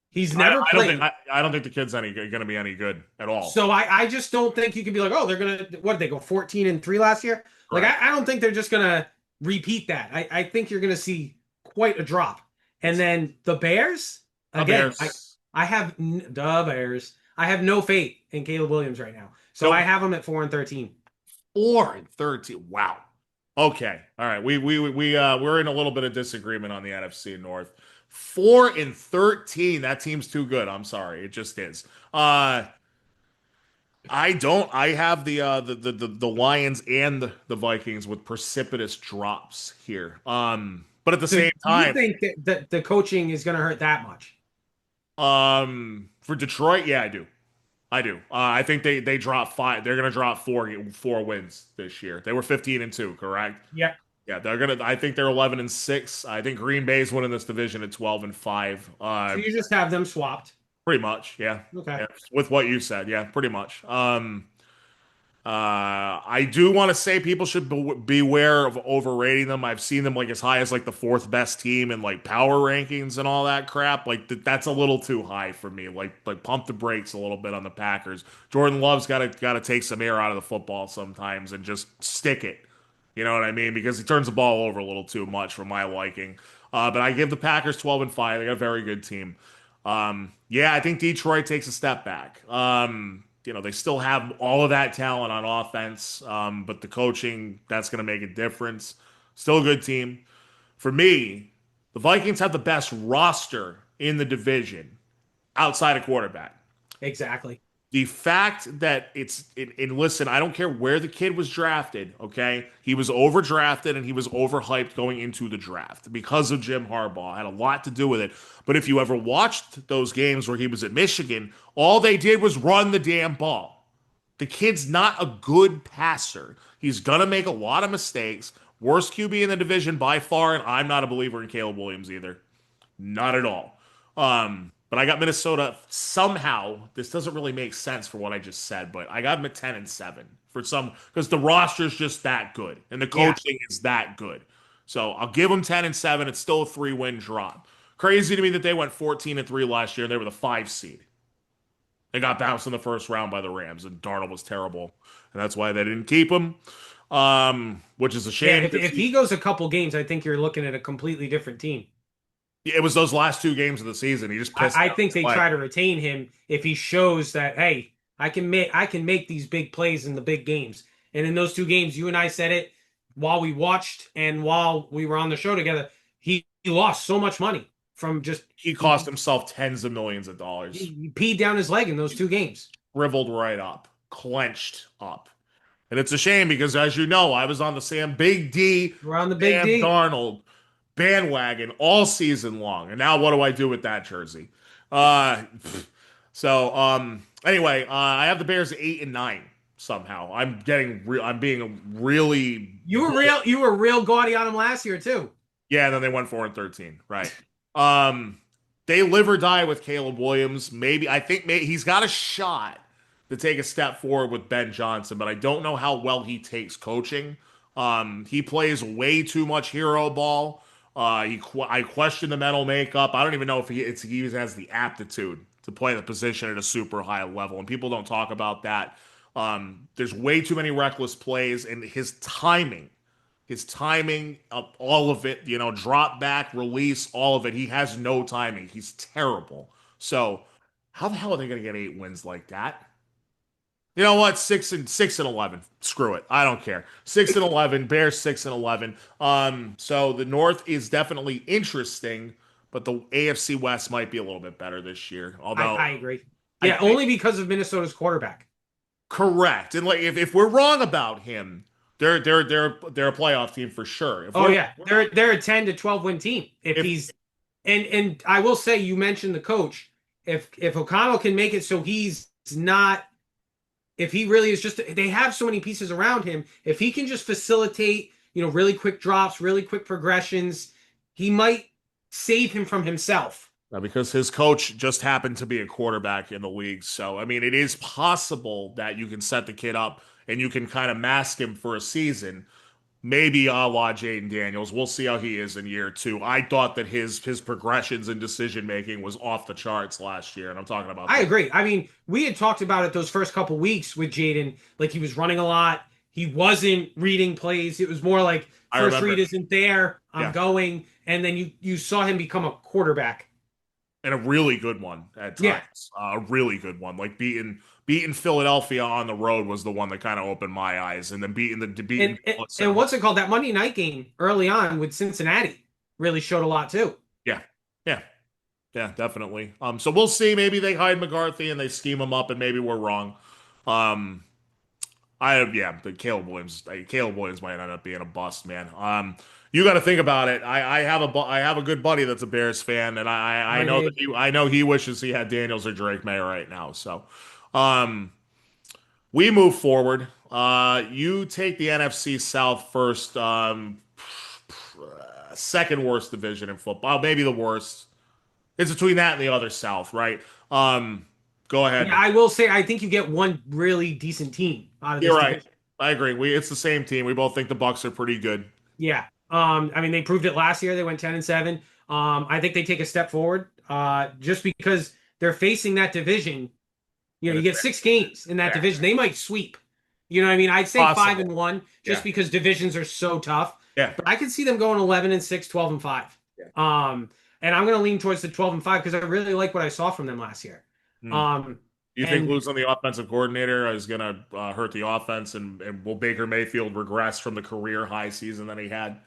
He's never I don't played. think I don't think the kid's going to be any good at all. So I just don't think you can be like, oh, they're gonna what did they go 14-3 last year? Like Correct. I don't think they're just gonna repeat that. I think you're gonna see quite a drop. And then the Bears, The again, Bears. I have the Bears. I have no faith in Caleb Williams right now. So Nope. I have them at 4-13. 4-13. Wow. Okay. All right. We're in a little bit of disagreement on the NFC North. 4-13. That team's too good. I'm sorry. It just is. I don't. I have the Lions and the Vikings with precipitous drops here. But at the So do same you time, think that the coaching is gonna hurt that much? for Detroit, yeah, I do. I do. I think they drop five. They're gonna drop four wins this year. They were 15-2, correct? Yeah. Yeah, they're gonna. I think they're 11-6. I think Green Bay's winning this division at 12-5. So you just have them swapped. Pretty much. Yeah. Okay. Yeah. With what you said, yeah, pretty much. I do want to say people should beware of overrating them. I've seen them like as high as like the fourth best team in like power rankings and all that crap. Like that's a little too high for me. Like pump the brakes a little bit on the Packers. Jordan Love's got to take some air out of the football sometimes and just stick it. You know what I mean? Because he turns the ball over a little too much for my liking. But I give the Packers 12-5. They got a very good team. Yeah, I think Detroit takes a step back. They still have all of that talent on offense, but the coaching, that's going to make a difference. Still a good team. For me, the Vikings have the best roster in the division outside of quarterback. Exactly. The fact that and listen, I don't care where the kid was drafted, okay? He was overdrafted and he was overhyped going into the draft because of Jim Harbaugh. It had a lot to do with it. But if you ever watched those games where he was at Michigan, all they did was run the damn ball. The kid's not a good passer. He's going to make a lot of mistakes. Worst QB in the division by far, and I'm not a believer in Caleb Williams either. Not at all. But I got Minnesota somehow. This doesn't really make sense for what I just said, but I got them at 10-7 for some because the roster's just that good and the coaching is that good. So I'll give them 10-7. It's still a 3-win drop. Crazy to me that they went 14-3 last year and they were the 5 seed. They got bounced in the first round by the Rams and Darnold was terrible, and that's why they didn't keep him. which is a Yeah, shame because if he goes a couple games, I think you're looking at a completely different team. it was those last two games of the season. He just pissed I out think his they play. try to retain him if he shows that, hey, I can make these big plays in the big games. And in those two games, you and I said it while we watched and while we were on the show together, he lost so much money from just He cost himself tens of millions of dollars. he peed down his leg in those two games. Shriveled right up, clenched up. And it's a shame because, as you know, I was on the Sam Big D, We're on the big Sam D. Darnold bandwagon all season long. And now what do I do with that jersey? Uh, anyway, I have the Bears at 8-9 somehow. I'm being really, You were real gaudy on him last year too. yeah, and then they went 4-13, right? Um, they live or die with Caleb Williams. I think he's got a shot to take a step forward with Ben Johnson, but I don't know how well he takes coaching. He plays way too much hero ball. I question the mental makeup. I don't even know if he even has the aptitude to play the position at a super high level, and people don't talk about that. There's way too many reckless plays, and his timing, all of it, drop back, release, all of it. He has no timing. He's terrible. So, how the hell are they going to get 8 wins like that? You know what? 6-11. Screw it. I don't care. 6-11. Bears 6-11. So the North is definitely interesting, but the AFC West might be a little bit better this year. Although I agree. I Yeah, think, only because of Minnesota's quarterback. correct. And like if we're wrong about him, they're a playoff team for sure. If Oh we're yeah, they're a 10 to 12 win team. If he's and I will say you mentioned the coach. If O'Connell can make it so he's not if he really is just they have so many pieces around him, if he can just facilitate, really quick drops, really quick progressions, he might save him from himself. because his coach just happened to be a quarterback in the league. So, I mean, it is possible that you can set the kid up and you can kind of mask him for a season. Maybe a la Jaden Daniels. We'll see how he is in year two. I thought that his progressions and decision making was off the charts last year, and I'm talking about I agree. I mean, we had talked about it those first couple weeks with Jaden. Like he was running a lot. He wasn't reading plays. It was more like I first remember. read isn't there. I'm Yeah. going, and then you saw him become a quarterback. And a really good one at Yeah. times. A really good one. Like beating Philadelphia on the road was the one that kind of opened my eyes, and then beating And what's it called? That Monday night game early on with Cincinnati really showed a lot too. yeah, yeah, yeah, definitely. So we'll see. Maybe they hide McCarthy and they scheme him up, and maybe we're wrong. Um, but Caleb Williams might end up being a bust, man. You got to think about it. I have a good buddy that's a Bears fan, and I know he wishes he had Daniels or Drake May right now. So, um, we move forward. You take the NFC South first. Second worst division in football, maybe the worst. It's between that and the other South, right? Go ahead. Yeah, I will say I think you get one really decent team out of this You're right. division. I agree. It's the same team. We both think the Bucks are pretty good. Yeah. I mean, they proved it last year. They went 10-7. I think they take a step forward. Just because they're facing that division. You get 6 games in that division. They might sweep. You know what I mean? I'd say Possible. 5-1 just Yeah. because divisions are so tough. Yeah. But I could see them going 11-6, 12-5. Yeah. And I'm going to lean towards the 12-5 because I really like what I saw from them last year. Do you think losing the offensive coordinator is going to hurt the offense, and will Baker Mayfield regress from the career high season that he had?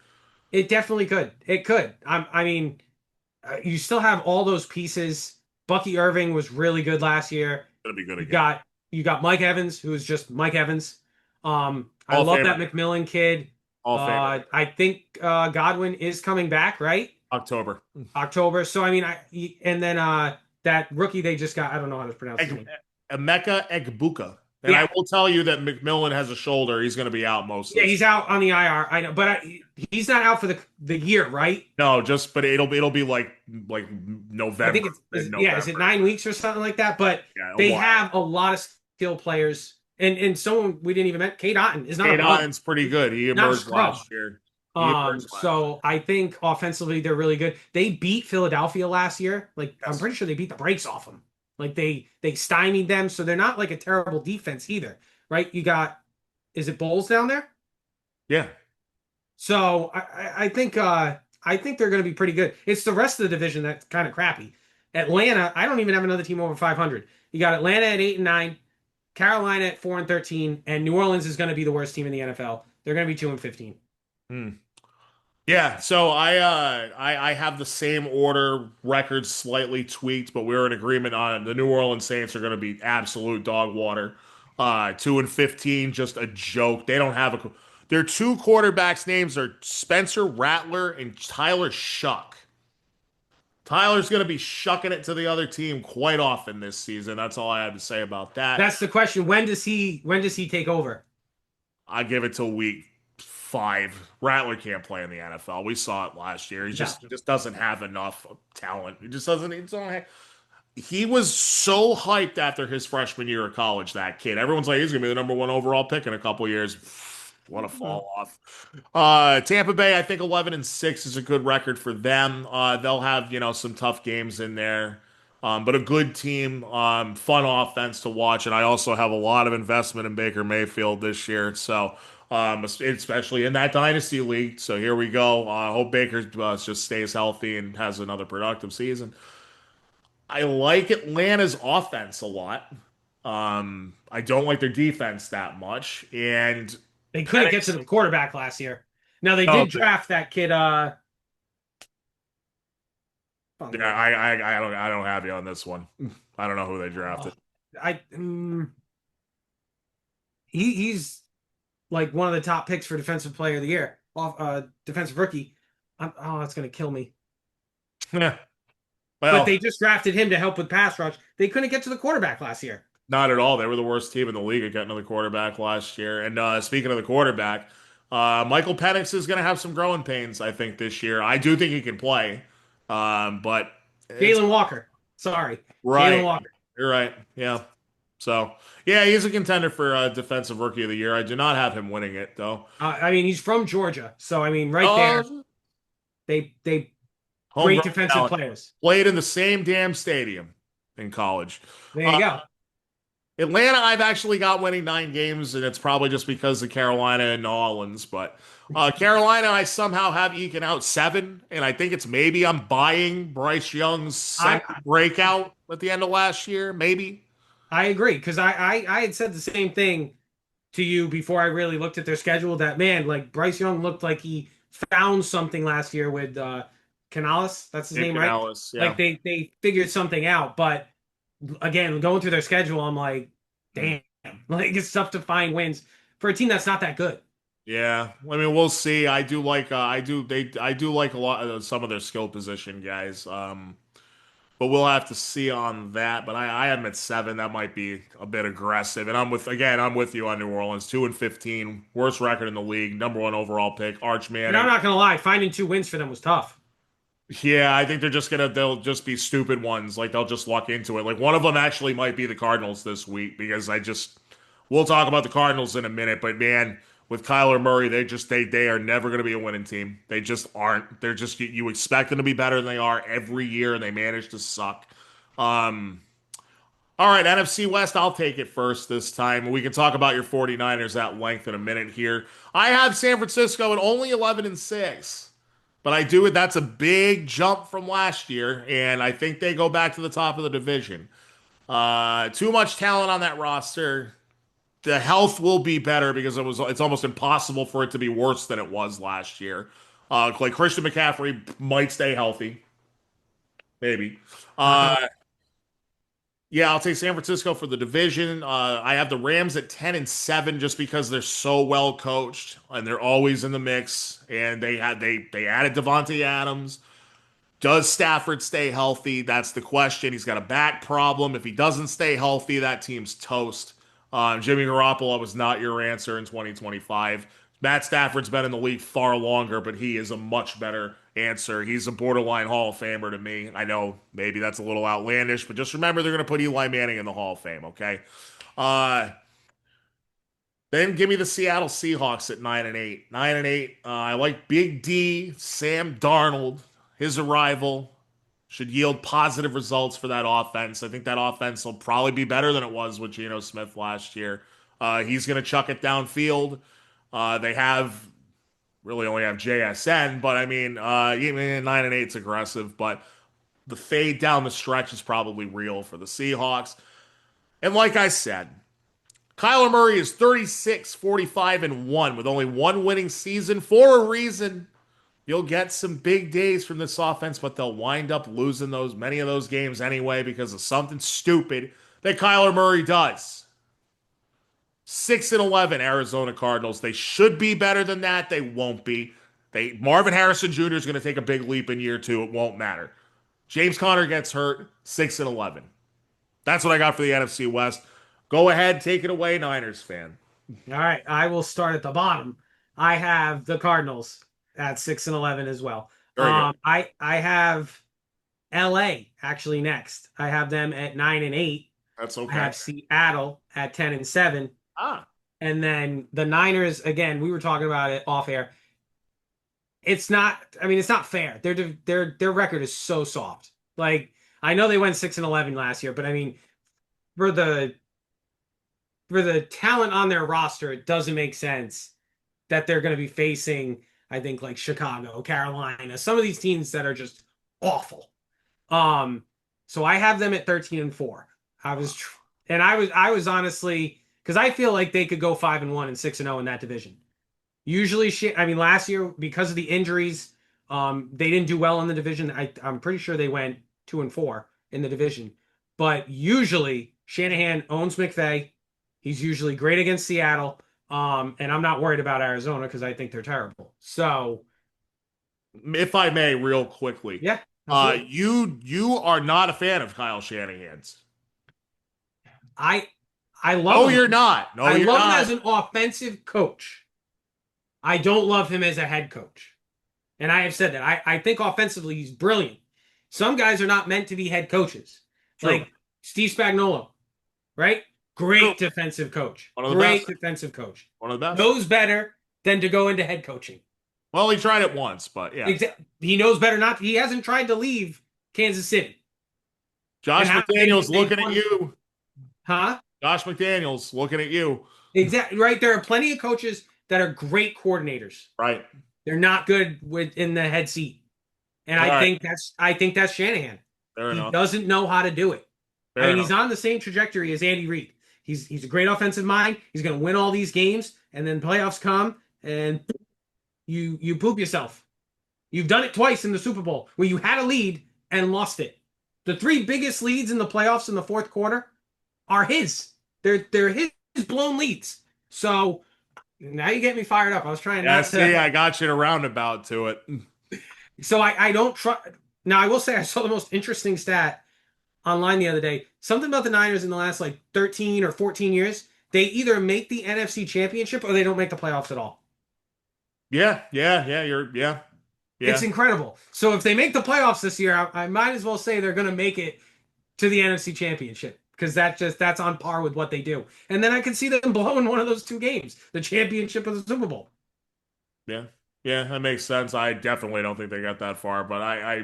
It definitely could. It could. I mean, you still have all those pieces. Bucky Irving was really good last year. Going to be good You again. got Mike Evans, who is just Mike Evans. I Hall of love Famer. that McMillan kid. All favorite. I think Godwin is coming back, right? October. October. So I mean, and then that rookie they just got. I don't know how to pronounce his name. Emeka Egbuka. And Yeah. I will tell you that McMillan has a shoulder. He's going to be out most of Yeah, this. he's out on the IR. I know, but he's not out for the year, right? No, but it'll be like November. I think is it 9 weeks or something like that? But Yeah, a they while. have a lot of skill players, and someone we didn't even mention, Kate Otten is not Kate a bum. Otten's pretty good. He Not a emerged scrub. last year. He emerged last So I think offensively they're really good. They beat Philadelphia last year. Like I'm pretty sure they beat the brakes off them. Like they stymied them, so they're not like a terrible defense either, right? You got, is it Bowles down there? Yeah. So I think they're going to be pretty good. It's the rest of the division that's kind of crappy. Atlanta, I don't even have another team over 500. You got Atlanta at 8-9, Carolina at 4-13, and New Orleans is going to be the worst team in the NFL. They're going to be 2-15. Hmm. Yeah, so I have the same order, records slightly tweaked, but we're in agreement on the New Orleans Saints are going to be absolute dog water. 2-15, just a joke. They don't have a. Their two quarterbacks' names are Spencer Rattler and Tyler Shuck. Tyler's going to be shucking it to the other team quite often this season. That's all I have to say about that. That's the question. When does he take over? I give it till week 5. Rattler can't play in the NFL. We saw it last year. No. He just doesn't have enough talent. He just doesn't. He, don't have, he was so hyped after his freshman year of college. That kid. Everyone's like, he's gonna be the #1 overall pick in a couple years. What a fall off. Tampa Bay, I think 11-6 is a good record for them. They'll have some tough games in there. But a good team, fun offense to watch, and I also have a lot of investment in Baker Mayfield this year. So, especially in that dynasty league. So here we go. I hope Baker just stays healthy and has another productive season. I like Atlanta's offense a lot. I don't like their defense that much, and They couldn't get to the quarterback last year. Now they oh, did draft that kid. yeah, I don't have you on this one. I don't know who they drafted. I he's like one of the top picks for defensive player of the year, off defensive rookie. That's gonna kill me. Yeah. But Well, they just drafted him to help with pass rush. They couldn't get to the quarterback last year. not at all. They were the worst team in the league at getting to the quarterback last year. And speaking of the quarterback, Michael Penix is going to have some growing pains, I think, this year. I do think he can play, but it's Jalen Walker. Sorry. Jalen right. Walker. You're right. Yeah. So, yeah, he's a contender for Defensive Rookie of the Year. I do not have him winning it, though. I mean, he's from Georgia. So I mean, right there, Oh, they great homegrown defensive talent. players. Played in the same damn stadium in college. There you go. Atlanta, I've actually got winning 9 games, and it's probably just because of Carolina and New Orleans. But Carolina, I somehow have eking out 7, and I think it's maybe I'm buying Bryce Young's I second breakout at the end of last year. Maybe. I agree because I had said the same thing to you before I really looked at their schedule. That man, like Bryce Young, looked like he found something last year with Canales. That's his Nick name, right? Canales, yeah. Like they figured something out, but again, going through their schedule, I'm like, Hmm. damn, like it's tough to find wins for a team that's not that good. Yeah, I mean, we'll see. I do like a lot of some of their skill position guys. But we'll have to see on that. But I am at 7. That might be a bit aggressive. And I'm with you on New Orleans. 2-15, worst record in the league, #1 overall pick, Arch And I'm Manning. not gonna lie, finding 2 wins for them was tough. Yeah, I think they'll just be stupid ones. Like they'll just luck into it. Like one of them actually might be the Cardinals this week because we'll talk about the Cardinals in a minute, but man, with Kyler Murray, they are never going to be a winning team. They just aren't. They're just you expect them to be better than they are every year, and they manage to suck. Um, all right, NFC West, I'll take it first this time. We can talk about your 49ers at length in a minute here. I have San Francisco at only 11-6. But I do it. That's a big jump from last year, and I think they go back to the top of the division. Too much talent on that roster. The health will be better because it's almost impossible for it to be worse than it was last year. Like Christian McCaffrey might stay healthy, maybe. Uh-huh. Yeah, I'll take San Francisco for the division. I have the Rams at 10-7 just because they're so well coached and they're always in the mix. And they added Devontae Adams. Does Stafford stay healthy? That's the question. He's got a back problem. If he doesn't stay healthy, that team's toast. Jimmy Garoppolo was not your answer in 2025. Matt Stafford's been in the league far longer, but he is a much better answer. He's a borderline Hall of Famer to me. I know maybe that's a little outlandish, but just remember they're going to put Eli Manning in the Hall of Fame, okay? Uh, then give me the Seattle Seahawks at 9-8. 9-8. I like Big D, Sam Darnold. His arrival should yield positive results for that offense. I think that offense will probably be better than it was with Geno Smith last year. He's going to chuck it downfield. They have really only have JSN, but I mean, even 9-8's aggressive, but the fade down the stretch is probably real for the Seahawks. And like I said, Kyler Murray is 36, 45, and 1 with only one winning season for a reason. You'll get some big days from this offense, but they'll wind up losing many of those games anyway because of something stupid that Kyler Murray does. 6-11 Arizona Cardinals. They should be better than that. They won't be. Marvin Harrison Jr. is going to take a big leap in year 2. It won't matter. James Conner gets hurt. 6-11. That's what I got for the NFC West. Go ahead, take it away, Niners fan. All right, I will start at the bottom. I have the Cardinals at 6-11 as well. Very good. I have LA actually next. I have them at 9-8. That's I okay. have Seattle at 10-7. Ah, And then the Niners, again, we were talking about it off air. It's not, I mean, it's not fair. Their record is so soft. Like, I know they went 6-11 last year, but I mean, for the talent on their roster, it doesn't make sense that they're going to be facing, I think, like Chicago, Carolina, some of these teams that are just awful. So I have them at 13-4. I was honestly, because I feel like they could go 5-1 and 6-0 in that division. Usually, last year because of the injuries, they didn't do well in the division. I'm pretty sure they went 2-4 in the division. But usually Shanahan owns McVay. He's usually great against Seattle. And I'm not worried about Arizona because I think they're terrible. So, if I may, real quickly, yeah, you are not a fan of Kyle Shanahan's. I love No, him. you're not. No, I you're love not. him as an offensive coach. I don't love him as a head coach. And I have said that. I think offensively he's brilliant. Some guys are not meant to be head coaches. True. Like Steve Spagnuolo, right? Great defensive coach. One of the Great best. defensive coach. One of the best. Knows better than to go into head coaching. Well, he tried it once, but yeah. He knows better not to. He hasn't tried to leave Kansas City. Josh And McDaniels they looking won. at you. Huh? Josh McDaniels looking at you. Exactly. Right. There are plenty of coaches that are great coordinators. Right. They're not good in the head seat. And I think that's Shanahan. Fair He enough. doesn't know how to do it. Fair enough. He's on the same trajectory as Andy Reid. He's a great offensive mind. He's going to win all these games, and then playoffs come, and you poop yourself. You've done it twice in the Super Bowl where you had a lead and lost it. The 3 biggest leads in the playoffs in the fourth quarter are his. They're his blown leads. So now you get me fired up. I was trying not to. See, I got you to roundabout to it. So I don't try. Now I will say I saw the most interesting stat online the other day. Something about the Niners in the last like 13 or 14 years. They either make the NFC Championship or they don't make the playoffs at all. Yeah. It's incredible. So if they make the playoffs this year, I might as well say they're going to make it to the NFC Championship because that's on par with what they do. And then I can see them blowing one of those 2 games, the championship or the Super Bowl. Yeah, that makes sense. I definitely don't think they got that far, but I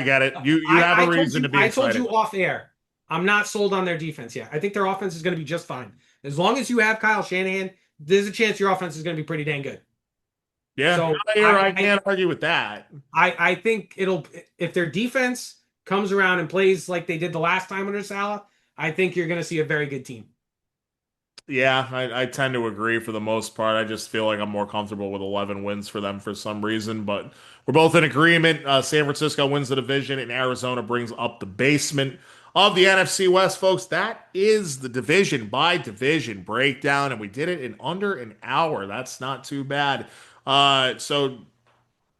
get it. You have a reason to be excited. I told you off air, I'm not sold on their defense yet. I think their offense is going to be just fine. As long as you have Kyle Shanahan, there's a chance your offense is going to be pretty dang good. Yeah, so I can't argue with that. I think if their defense comes around and plays like they did the last time under Salah, I think you're going to see a very good team. Yeah, I tend to agree for the most part. I just feel like I'm more comfortable with 11 wins for them for some reason, but we're both in agreement. San Francisco wins the division, and Arizona brings up the basement of the NFC West, folks. That is the division by division breakdown, and we did it in under an hour. That's not too bad. So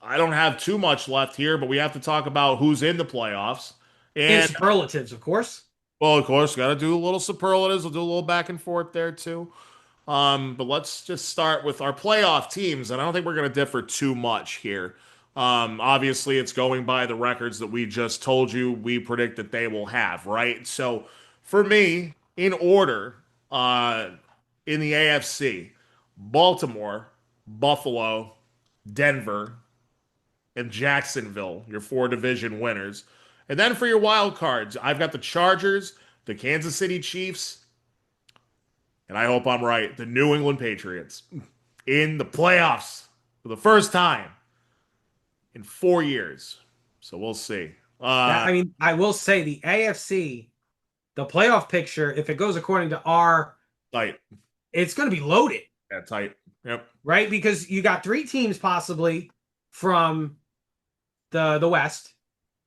I don't have too much left here, but we have to talk about who's in the playoffs. And superlatives, of course. Well, of course, got to do a little superlatives. We'll do a little back and forth there too. But let's just start with our playoff teams, and I don't think we're going to differ too much here. Obviously, it's going by the records that we just told you we predict that they will have, right? So for me, in order, in the AFC, Baltimore, Buffalo, Denver, and Jacksonville, your 4 division winners. And then for your wild cards, I've got the Chargers, the Kansas City Chiefs, and I hope I'm right, the New England Patriots in the playoffs. for the first time in 4 years. So we'll see. That I mean, I will say the AFC, the playoff picture, if it goes according to our, Tight. it's going to be loaded, Yeah, tight. Yep. right? Because you got three teams possibly from the West,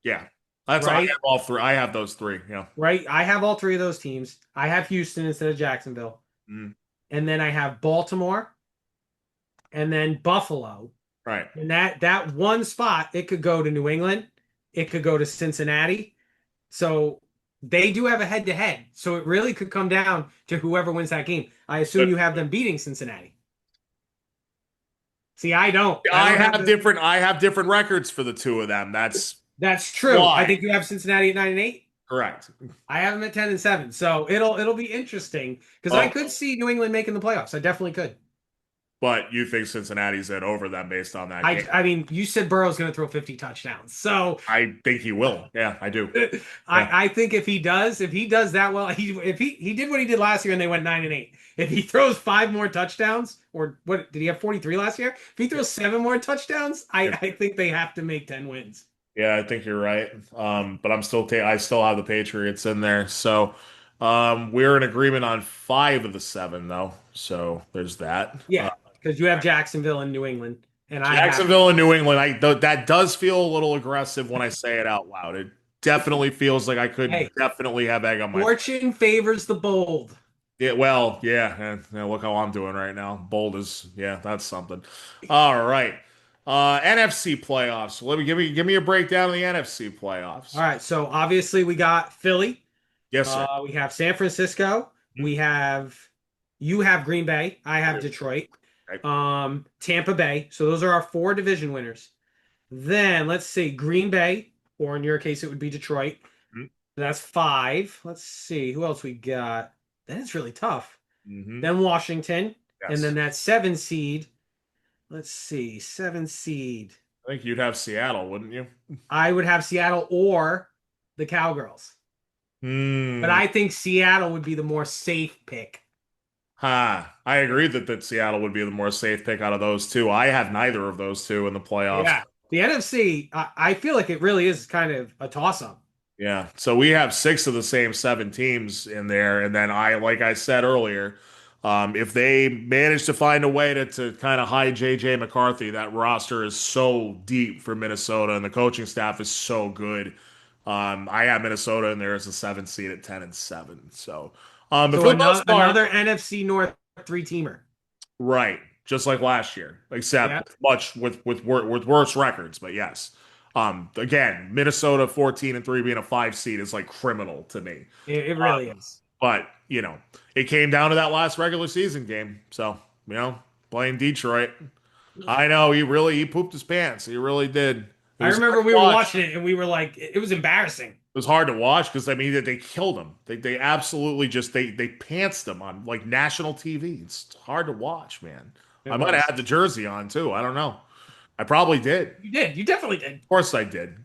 Yeah. That's I right? have all three. I have those three. Yeah. Right. I have all three of those teams. I have Houston instead of Jacksonville, Mm, and then I have Baltimore, and then Buffalo. right. And that one spot, it could go to New England, it could go to Cincinnati. So they do have a head to head. So it really could come down to whoever wins that game. I assume But you have them beating Cincinnati. See, I don't. I don't have the- different. I have different records for the two of them. That's That's true. why. I think you have Cincinnati at 9-8. Correct. I have them at 10-7. So it'll be interesting because I Oh. could see New England making the playoffs. I definitely could. But you think Cincinnati's in over them based on that game? I mean, you said Burrow's going to throw 50 touchdowns. So I think he will. Yeah, I do. I think if he does that well, if he did what he did last year and they went 9-8. If he throws 5 more touchdowns, or what did he have 43 last year? If he throws 7 more touchdowns, I think they have to make 10 wins. Yeah, I think you're right. But I still have the Patriots in there. So we're in agreement on 5 of the 7, though. So there's that. Yeah, because you have Jacksonville and New England, and Jacksonville and New England. That does feel a little aggressive when I say it out loud. It definitely feels like I could definitely have egg on my. Fortune favors the bold. Yeah, well, yeah. Look how I'm doing right now. Bold is, yeah, that's something. All right. NFC playoffs. So give me a breakdown of the NFC playoffs. All right, so obviously we got Philly. Yes, sir. We have San Francisco. You have Green Bay. I have Detroit. Okay. Tampa Bay. So those are our 4 division winners. Then let's see, Green Bay, or in your case, it would be Detroit. Mhm. That's 5. Let's see who else we got. That is really tough. Mhm. Then Washington, Yes. and then that 7 seed. Let's see, 7 seed. I think you'd have Seattle, wouldn't you? I would have Seattle or the Cowgirls. But I think Seattle would be the more safe pick. I agree that Seattle would be the more safe pick out of those two. I have neither of those two in the playoffs. Yeah. The NFC, I feel like it really is kind of a toss-up. Yeah. So we have 6 of the same 7 teams in there. And then like I said earlier, if they manage to find a way to kind of hide JJ McCarthy, that roster is so deep for Minnesota and the coaching staff is so good. I have Minnesota in there as a 7th seed at 10-7. So, but So for the most part, another NFC North 3-teamer. right, just like last year, except much with worse records. But yes, again, Minnesota 14-3 being a 5 seed is like criminal to me. It really is. But it came down to that last regular season game. So playing Detroit, I know he pooped his pants. He really did. I remember we were watching it and we were like, it was embarrassing. It was hard to watch because I mean they killed him. They absolutely just they pantsed him on like national TV. It's hard to watch, man. I might have had the jersey on too. I don't know. I probably did. You did. You definitely did. Of course I did.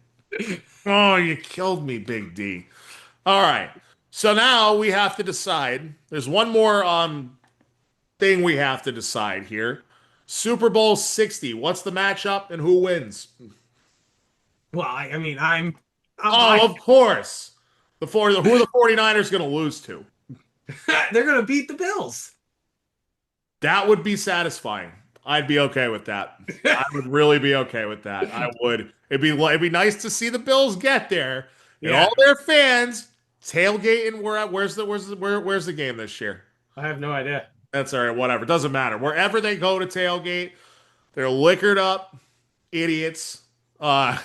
Oh, you killed me, Big D. All right. So now we have to decide. There's one more thing we have to decide here. Super Bowl 60. What's the matchup and who wins? Well, I mean, I'm of course. Who are the 49ers going to lose to? They're going to beat the Bills. That would be satisfying. I'd be okay with that. I would really be okay with that. I would. It'd be nice to see the Bills get there and all their fans tailgating. Where's the game this year? I have no idea. That's all right. Whatever. Doesn't matter. Wherever they go to tailgate, they're liquored up idiots. Oh,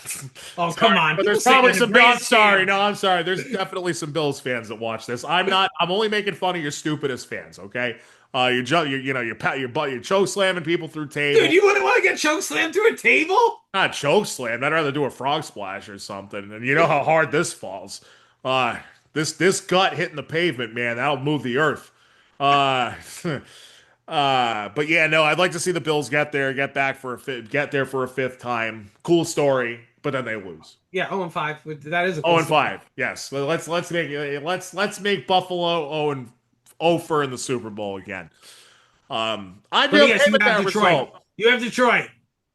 come on. But there's probably some Bills. Sorry. No, I'm sorry. There's definitely some Bills fans that watch this. I'm only making fun of your stupidest fans, okay? You're choke slamming people through tables. Dude, you wouldn't want to get choke slammed through a table? Not choke slammed. I'd rather do a frog splash or something. And you know how hard this falls. This gut hitting the pavement, man, that'll move the earth. But yeah, no, I'd like to see the Bills get there for a 5th time. Cool story, but then they lose. Yeah, 0-5. That is a cool 0-5. Yes, let's make Buffalo 0-4 in the Super Bowl again. I'd be okay with that result. You have Detroit.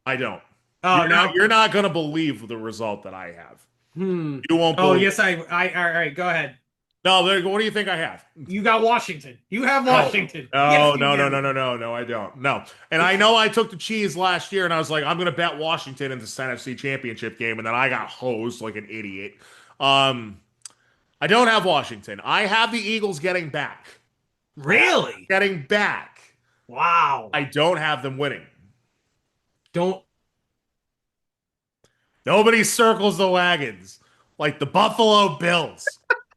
I don't. Oh no. You're not going to believe the result that I have. Hmm. You won't Oh believe. yes, all right, go ahead. No, what do you think I have? You got Washington. You have No, Washington. Yes, no, you no, no, do. no, no, no, no, I don't. No. And I know I took the cheese last year and I was like, I'm going to bet Washington in this NFC championship game. And then I got hosed like an idiot. Um, I don't have Washington. I have the Eagles getting back. I have them Really? getting back. Wow. I don't have them winning. Don't. Nobody circles the wagons like the Buffalo Bills,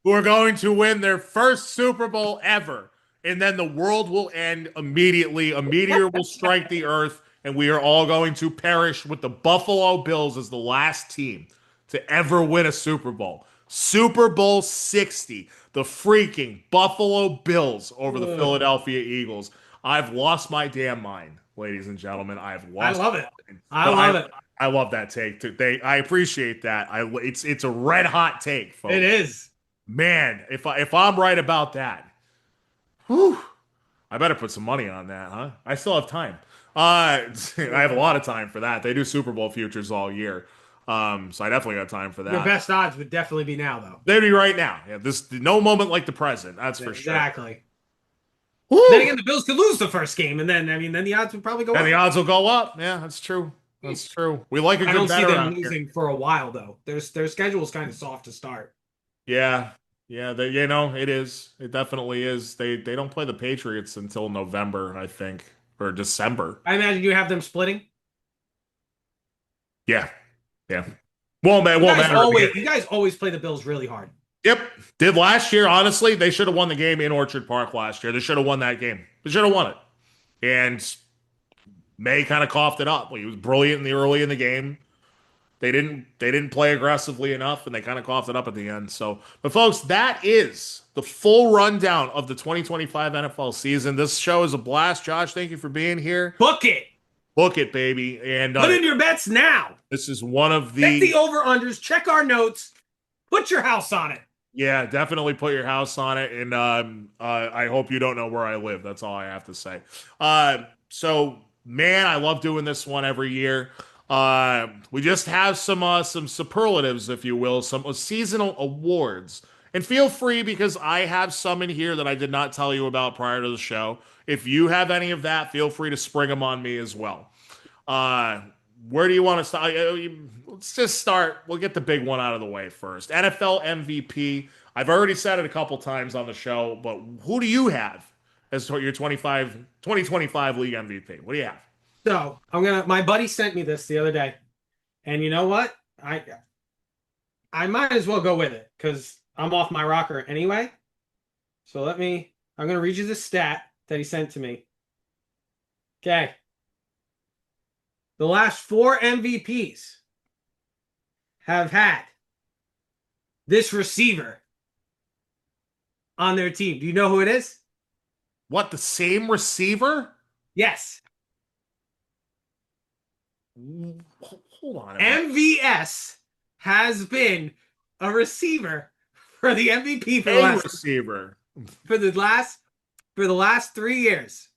who are going to win their first Super Bowl ever. And then the world will end immediately. A meteor will strike the earth, and we are all going to perish with the Buffalo Bills as the last team to ever win a Super Bowl. Super Bowl 60, the freaking Buffalo Bills over the Ugh. Philadelphia Eagles. I've lost my damn mind, ladies and gentlemen. I've I lost love it. my mind. I But love it. I love that take too. I appreciate that. It's a red hot take, It folks. is. Man, if I'm right about that, whew, I better put some money on that, huh? I still have time. I have a lot of time for that. They do Super Bowl futures all year. So I definitely got time for Your that. best odds would definitely be now, though. They'd be right now. Yeah, this no moment like the present. That's for sure. Exactly. Then Woo! again, the Bills could lose the first game, and then I mean, then the odds would probably go And the up. odds will go up. Yeah, that's true. That's true. We like a I good don't see bet them around here. losing for a while, though. Their schedule is kind of soft to start. Yeah. Yeah, it is. It definitely is. They don't play the Patriots until November, I think, or December. I imagine you have them splitting. Yeah. Yeah. Won't matter at the You guys always play the Bills really hard. Yep. Did last year, honestly, they should have won the game in Orchard Park last year. They should have won that game. They should have won it. And May kind of coughed it up. He was brilliant early in the game. They didn't play aggressively enough, and they kind of coughed it up at the end. So, but folks, that is the full rundown of the 2025 NFL season. This show is a blast. Josh, thank you for being here. Book it. Book it, baby. And Put in your bets now. this is one of Check the the over-unders. Check our notes. Put your house on it. yeah, definitely put your house on it. And I hope you don't know where I live. That's all I have to say. So man, I love doing this one every year. We just have some superlatives, if you will, some seasonal awards. And feel free because I have some in here that I did not tell you about prior to the show. If you have any of that, feel free to spring them on me as well. Uh, where do you want to start? Let's just start. We'll get the big one out of the way first. NFL MVP. I've already said it a couple times on the show, but who do you have as your 2025 league MVP? What do you have? So my buddy sent me this the other day. And you know what? I might as well go with it because I'm off my rocker anyway. So I'm gonna read you the stat that he sent to me. Okay. The last 4 MVPs have had this receiver on their team. Do you know who it is? What, the same receiver? Yes. Hold on a minute. MVS has been a receiver for the MVP A receiver. for the last 3 years.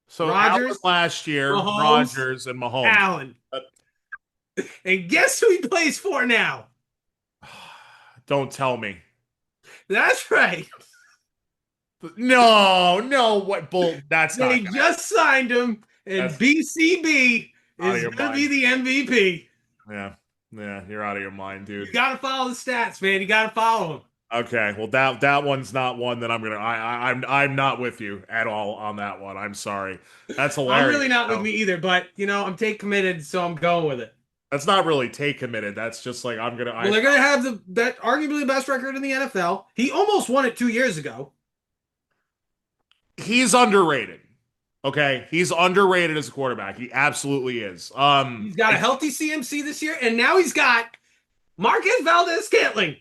So Rodgers, Allen last year, Mahomes, Rodgers and Mahomes. Allen. And guess who he plays for now? Don't tell me. That's right. No, what bull? That's not They gonna just signed him, and That's- BCB Out of is your going to be mind. the MVP. Yeah, you're out of your mind, dude. You got to follow the stats, man. You got to follow them. Okay, well that one's not one that I'm not with you at all on that one. I'm sorry. That's hilarious. I'm really not with No, me either, but I'm take committed, so I'm going with it. That's not really take committed. That's just like I'm gonna. Well, they're going to have that arguably the best record in the NFL. He almost won it 2 years ago. He's underrated. Okay, he's underrated as a quarterback. He absolutely is. He's got a healthy CMC this year, and now he's got Marquez Valdez-Scantling.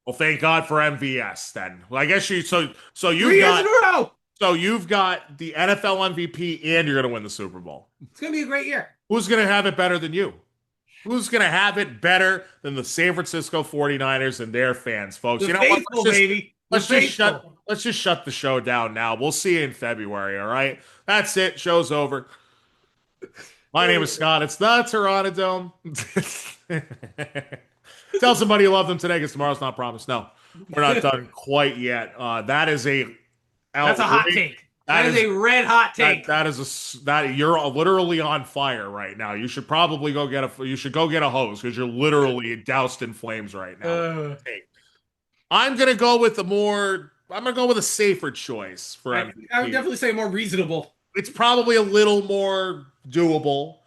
Well, thank God for MVS then. Well, I guess you've 3 years got in a row. so you've got the NFL MVP and you're gonna win the Super Bowl. It's going to be a great year. Who's gonna have it better than you? Who's gonna have it better than the San Francisco 49ers and their fans, folks? The You know what? faithful, baby. Let's just shut the show down now. We'll see you in February, all right? That's it. Show's over. My name is Scott. It's the Terranadome. Tell somebody you love them today because tomorrow's not promised. No, we're not done quite yet. That is a That's a hot outrage. take. That is a red hot take. That you're literally on fire right now. You should probably go get a hose because you're literally doused in flames right now. I'm gonna go with a safer choice for MVP. I would definitely say more reasonable. It's probably a little more doable,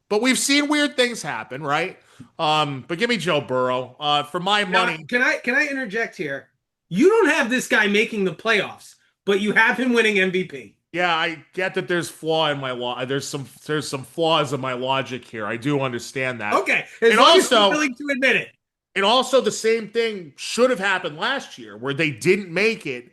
but we've seen weird things happen, right? But give me Joe Burrow. For my money. Now, can I interject here? You don't have this guy making the playoffs, but you have him winning MVP. Yeah, I get that there's flaw in my there's some flaws in my logic here. I do understand that. Okay, as long as you're willing to admit it. And also the same thing should have happened last year where they didn't make it.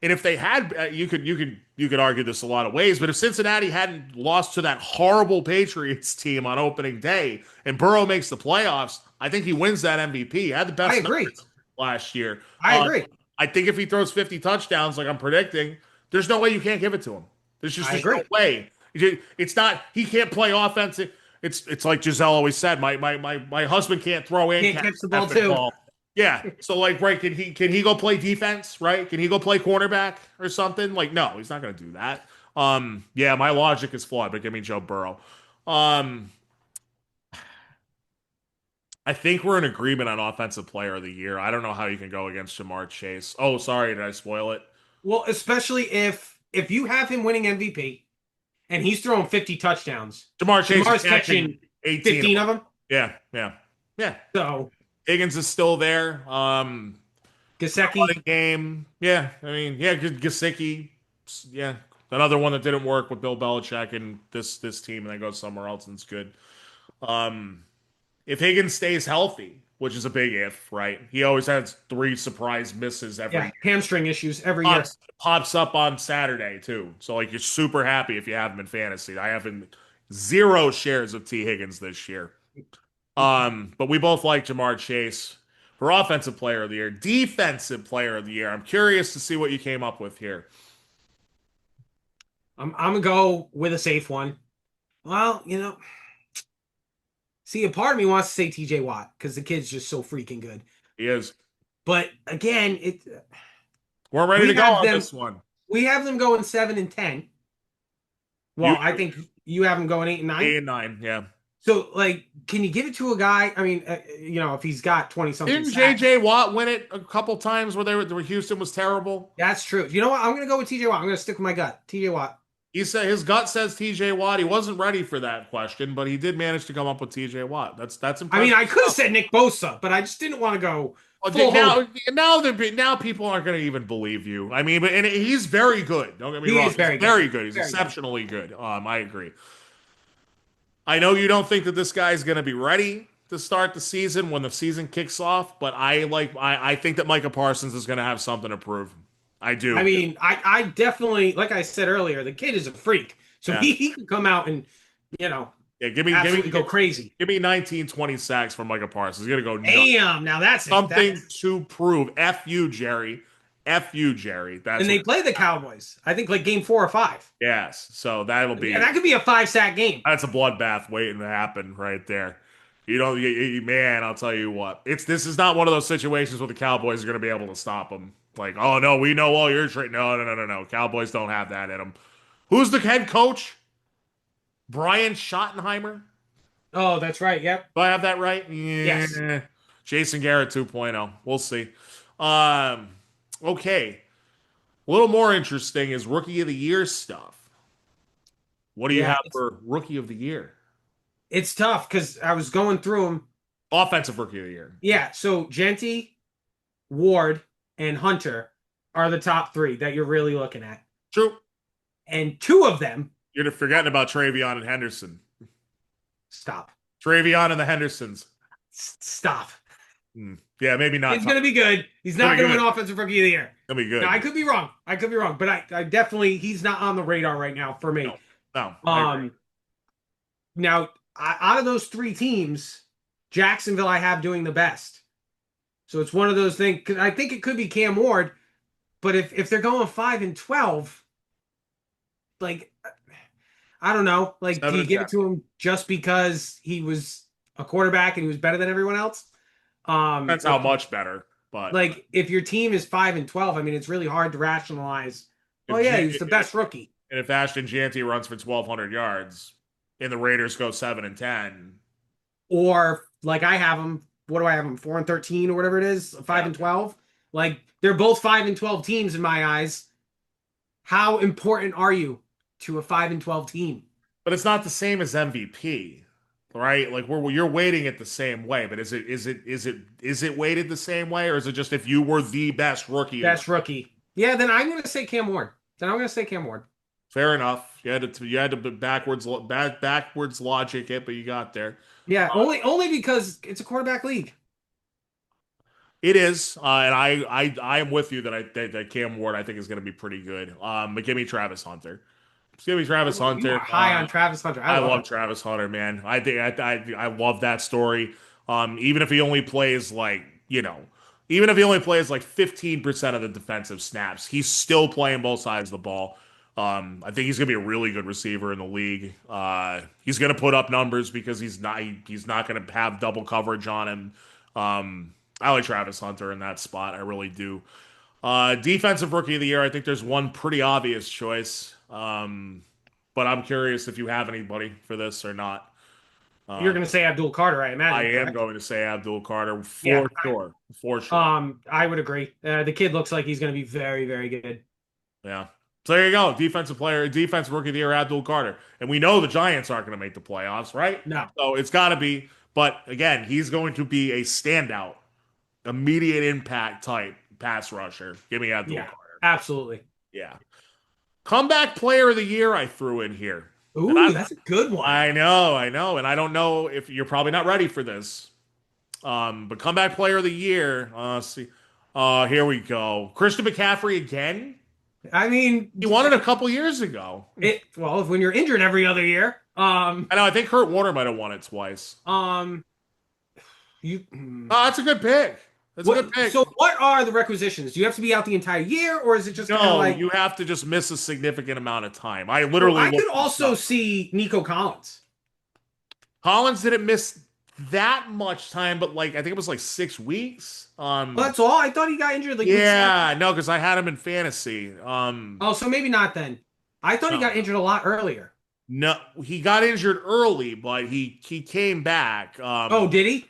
And if they had, you could argue this a lot of ways, but if Cincinnati hadn't lost to that horrible Patriots team on opening day and Burrow makes the playoffs, I think he wins that MVP. He had the best numbers last year. I agree. I think if he throws 50 touchdowns like I'm predicting, there's no way you can't give it to him. There's no way. It's not, he can't play offense. It's like Giselle always said, my husband can't throw in. Can't catch the ball too. Yeah. So like, right, can he go play defense, right? Can he go play cornerback or something? Like, no, he's not gonna do that. Yeah, my logic is flawed, but give me Joe Burrow. I think we're in agreement on offensive player of the year. I don't know how you can go against Ja'Marr Chase. Oh, sorry, did I spoil it? Well, especially if you have him winning MVP and he's throwing 50 touchdowns. Jamar's catching 15 of them. Yeah. So Higgins is still there. Gesicki game. Yeah, I mean, yeah, Gesicki. Yeah, another one that didn't work with Bill Belichick and this team, and then goes somewhere else and it's good. If Higgins stays healthy, which is a big if, right? He always has 3 surprise misses every year. Hamstring issues every year. Pops up on Saturday too. So like you're super happy if you have him in fantasy. I have 0 shares of T. Higgins this year. But we both like Ja'Marr Chase for offensive player of the year. Defensive player of the year. I'm curious to see what you came up with here. I'm gonna go with a safe one. Well, see, a part of me wants to say TJ Watt because the kid's just so freaking good. He is. But again, we're ready to go on this one. We have them going 7 and 10. Well, I think you have them going 8 and 9. 8 and 9, yeah. So, like, can you give it to a guy? I mean, if he's got 20-something Didn't J.J. Watt win it a couple times where Houston was terrible? That's true. You know what? I'm going to go with TJ Watt. I'm going to stick with my gut. TJ Watt. He said his gut says TJ Watt. He wasn't ready for that question, but he did manage to come up with TJ Watt. That's impressive. I mean, I could have said Nick Bosa, but I just didn't want to go. Now people aren't going to even believe you. I mean, and he's very good. Don't get me wrong. He's very good. He's exceptionally good. I agree. I know you don't think that this guy's going to be ready to start the season when the season kicks off, but I think that Micah Parsons is going to have something to prove. I do. I mean, I definitely, like I said earlier, the kid is a freak. So he can come out and, give me go crazy. Give me 19, 20 sacks from Micah Parsons. He's going to go nuts. Damn, now that's something to prove. F you, Jerry. And they play the Cowboys. I think like game 4 or 5. Yes. So that'll be. Yeah, that could be a 5-sack game. That's a bloodbath waiting to happen right there. Man, I'll tell you what. This is not one of those situations where the Cowboys are going to be able to stop them. Like, oh no, we know all your trade. No. Cowboys don't have that in them. Who's the head coach? Brian Schottenheimer. Oh, that's right. Yep. Do I have that right? Yeah. Yes. Jason Garrett 2.0. We'll see. Okay. A little more interesting is Rookie of the Year stuff. What do you have for Rookie of the Year? It's tough because I was going through them. Offensive Rookie of the Year. Yeah. So Genty, Ward, and Hunter are the top 3 that you're really looking at. True. And 2 of them. You're forgetting about Travion and Henderson. Stop. Travion and the Hendersons. Stop. Yeah, maybe not. He's going to be good. He's not going to win Offensive Rookie of the Year. He'll be good. Now, I could be wrong. But I definitely, he's not on the radar right now for me. No. Now, out of those 3 teams, Jacksonville I have doing the best. So it's one of those things, because I think it could be Cam Ward, but if they're going 5 and 12, like, I don't know. Like, do 7 you and give 10. it to him just because he was a quarterback and he was better than everyone else? Depends how much better. But Like if your team is 5-12, I mean, it's really hard to rationalize. Oh if yeah, G- he was the best rookie. and if Ashton Jeanty runs for 1,200 yards and the Raiders go 7 and 10, Or like I have them. What do I have them? 4-13 or whatever it is. Five yeah. and 12. Like they're both 5-12 teams in my eyes. How important are you to a 5-12 team? But it's not the same as MVP, right? Like you're weighting it the same way, but is it weighted the same way, or is it just if you were the best rookie in the Best rookie. Yeah, then I'm gonna say Cam Ward. Then I'm gonna say Cam Ward. fair enough. You had to backwards logic it, but you got there. Yeah, only because it's a quarterback league. It is, and I am with you that Cam Ward I think is going to be pretty good. But give me Travis Hunter. Just give me Travis You are Hunter. high on Travis Hunter. I I love love it. Travis Hunter, man. I think I love that story. Even if he only plays even if he only plays like 15% of the defensive snaps, he's still playing both sides of the ball. I think he's gonna be a really good receiver in the league. He's gonna put up numbers because he's not gonna have double coverage on him. I like Travis Hunter in that spot. I really do. Defensive rookie of the year. I think there's one pretty obvious choice. But I'm curious if you have anybody for this or not. You're gonna say Abdul Carter, I I imagine, am correct? going to say Abdul Carter Yeah. for sure. For sure. I would agree. The kid looks like he's gonna be very, very good. Yeah. So there you go. Defensive rookie of the year, Abdul Carter. And we know the Giants aren't going to make the playoffs, right? No. So it's got to be. But again, he's going to be a standout, immediate impact type pass rusher. Give me Abdul Yeah, Carter. absolutely. Yeah. Comeback player of the year, I threw in here. And Ooh, that's a good one. I know, and I don't know if you're probably not ready for this. But comeback player of the year, let's see. Here we go. Christian McCaffrey again. I mean, He won it a couple years ago. well, when you're injured every other year, I know. I think Kurt Warner might have won it twice. you. Oh, that's a good pick. That's a good pick. So, what are the requisitions? Do you have to be out the entire year, or is it just kind of No, like? you have to just miss a significant amount of time. I Well, literally I could looked this also up. see Nico Collins. Collins didn't miss that much time, but like I think it was like 6 weeks. Well, that's all. I thought he got injured like week Yeah, 7. no, because I had him in fantasy. Oh, so maybe not then. I thought he No. got injured a lot earlier. No, he got injured early, but he came back. Oh, did he?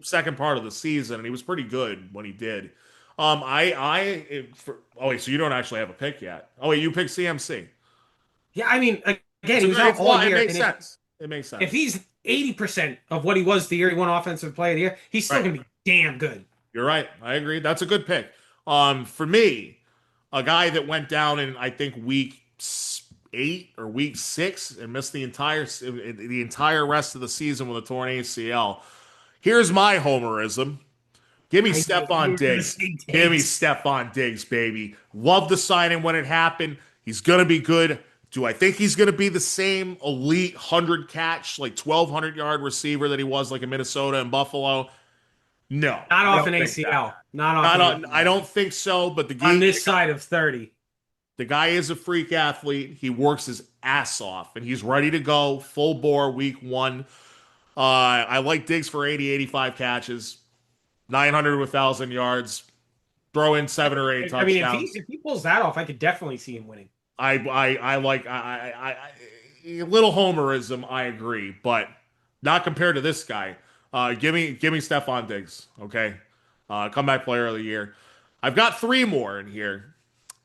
Second part of the season, and he was pretty good when he did. Oh wait, so you don't actually have a pick yet? Oh wait, you picked CMC. Yeah, I mean, again, So he was out all it year. makes and sense. It makes sense. if he's 80% of what he was the year he won Offensive Player of the Year, he's still Right. gonna be damn good. You're right. I agree. That's a good pick. For me, a guy that went down in I think week 8 or week 6 and missed the entire rest of the season with a torn ACL. Here's my homerism. Give me I know you Stephon were gonna Diggs. say Give me Diggs. Stephon Diggs, baby. Love the signing when it happened. He's gonna be good. Do I think he's gonna be the same elite 100 catch, like 1,200 yard receiver that he was like in Minnesota and Buffalo? No, Not I off don't an think ACL. that. Not off Not an on, ACL. I don't think so. But On this side of 30. the guy is a freak athlete. He works his ass off, and he's ready to go full bore week 1. I like Diggs for 80, 85 catches, 900 to 1,000 yards. Throw in 7 or 8 I mean, touchdowns. if he pulls that off, I could definitely see him winning. I like a little homerism. I agree, but not compared to this guy. Give me Stephon Diggs. Okay, comeback player of the year. I've got 3 more in here.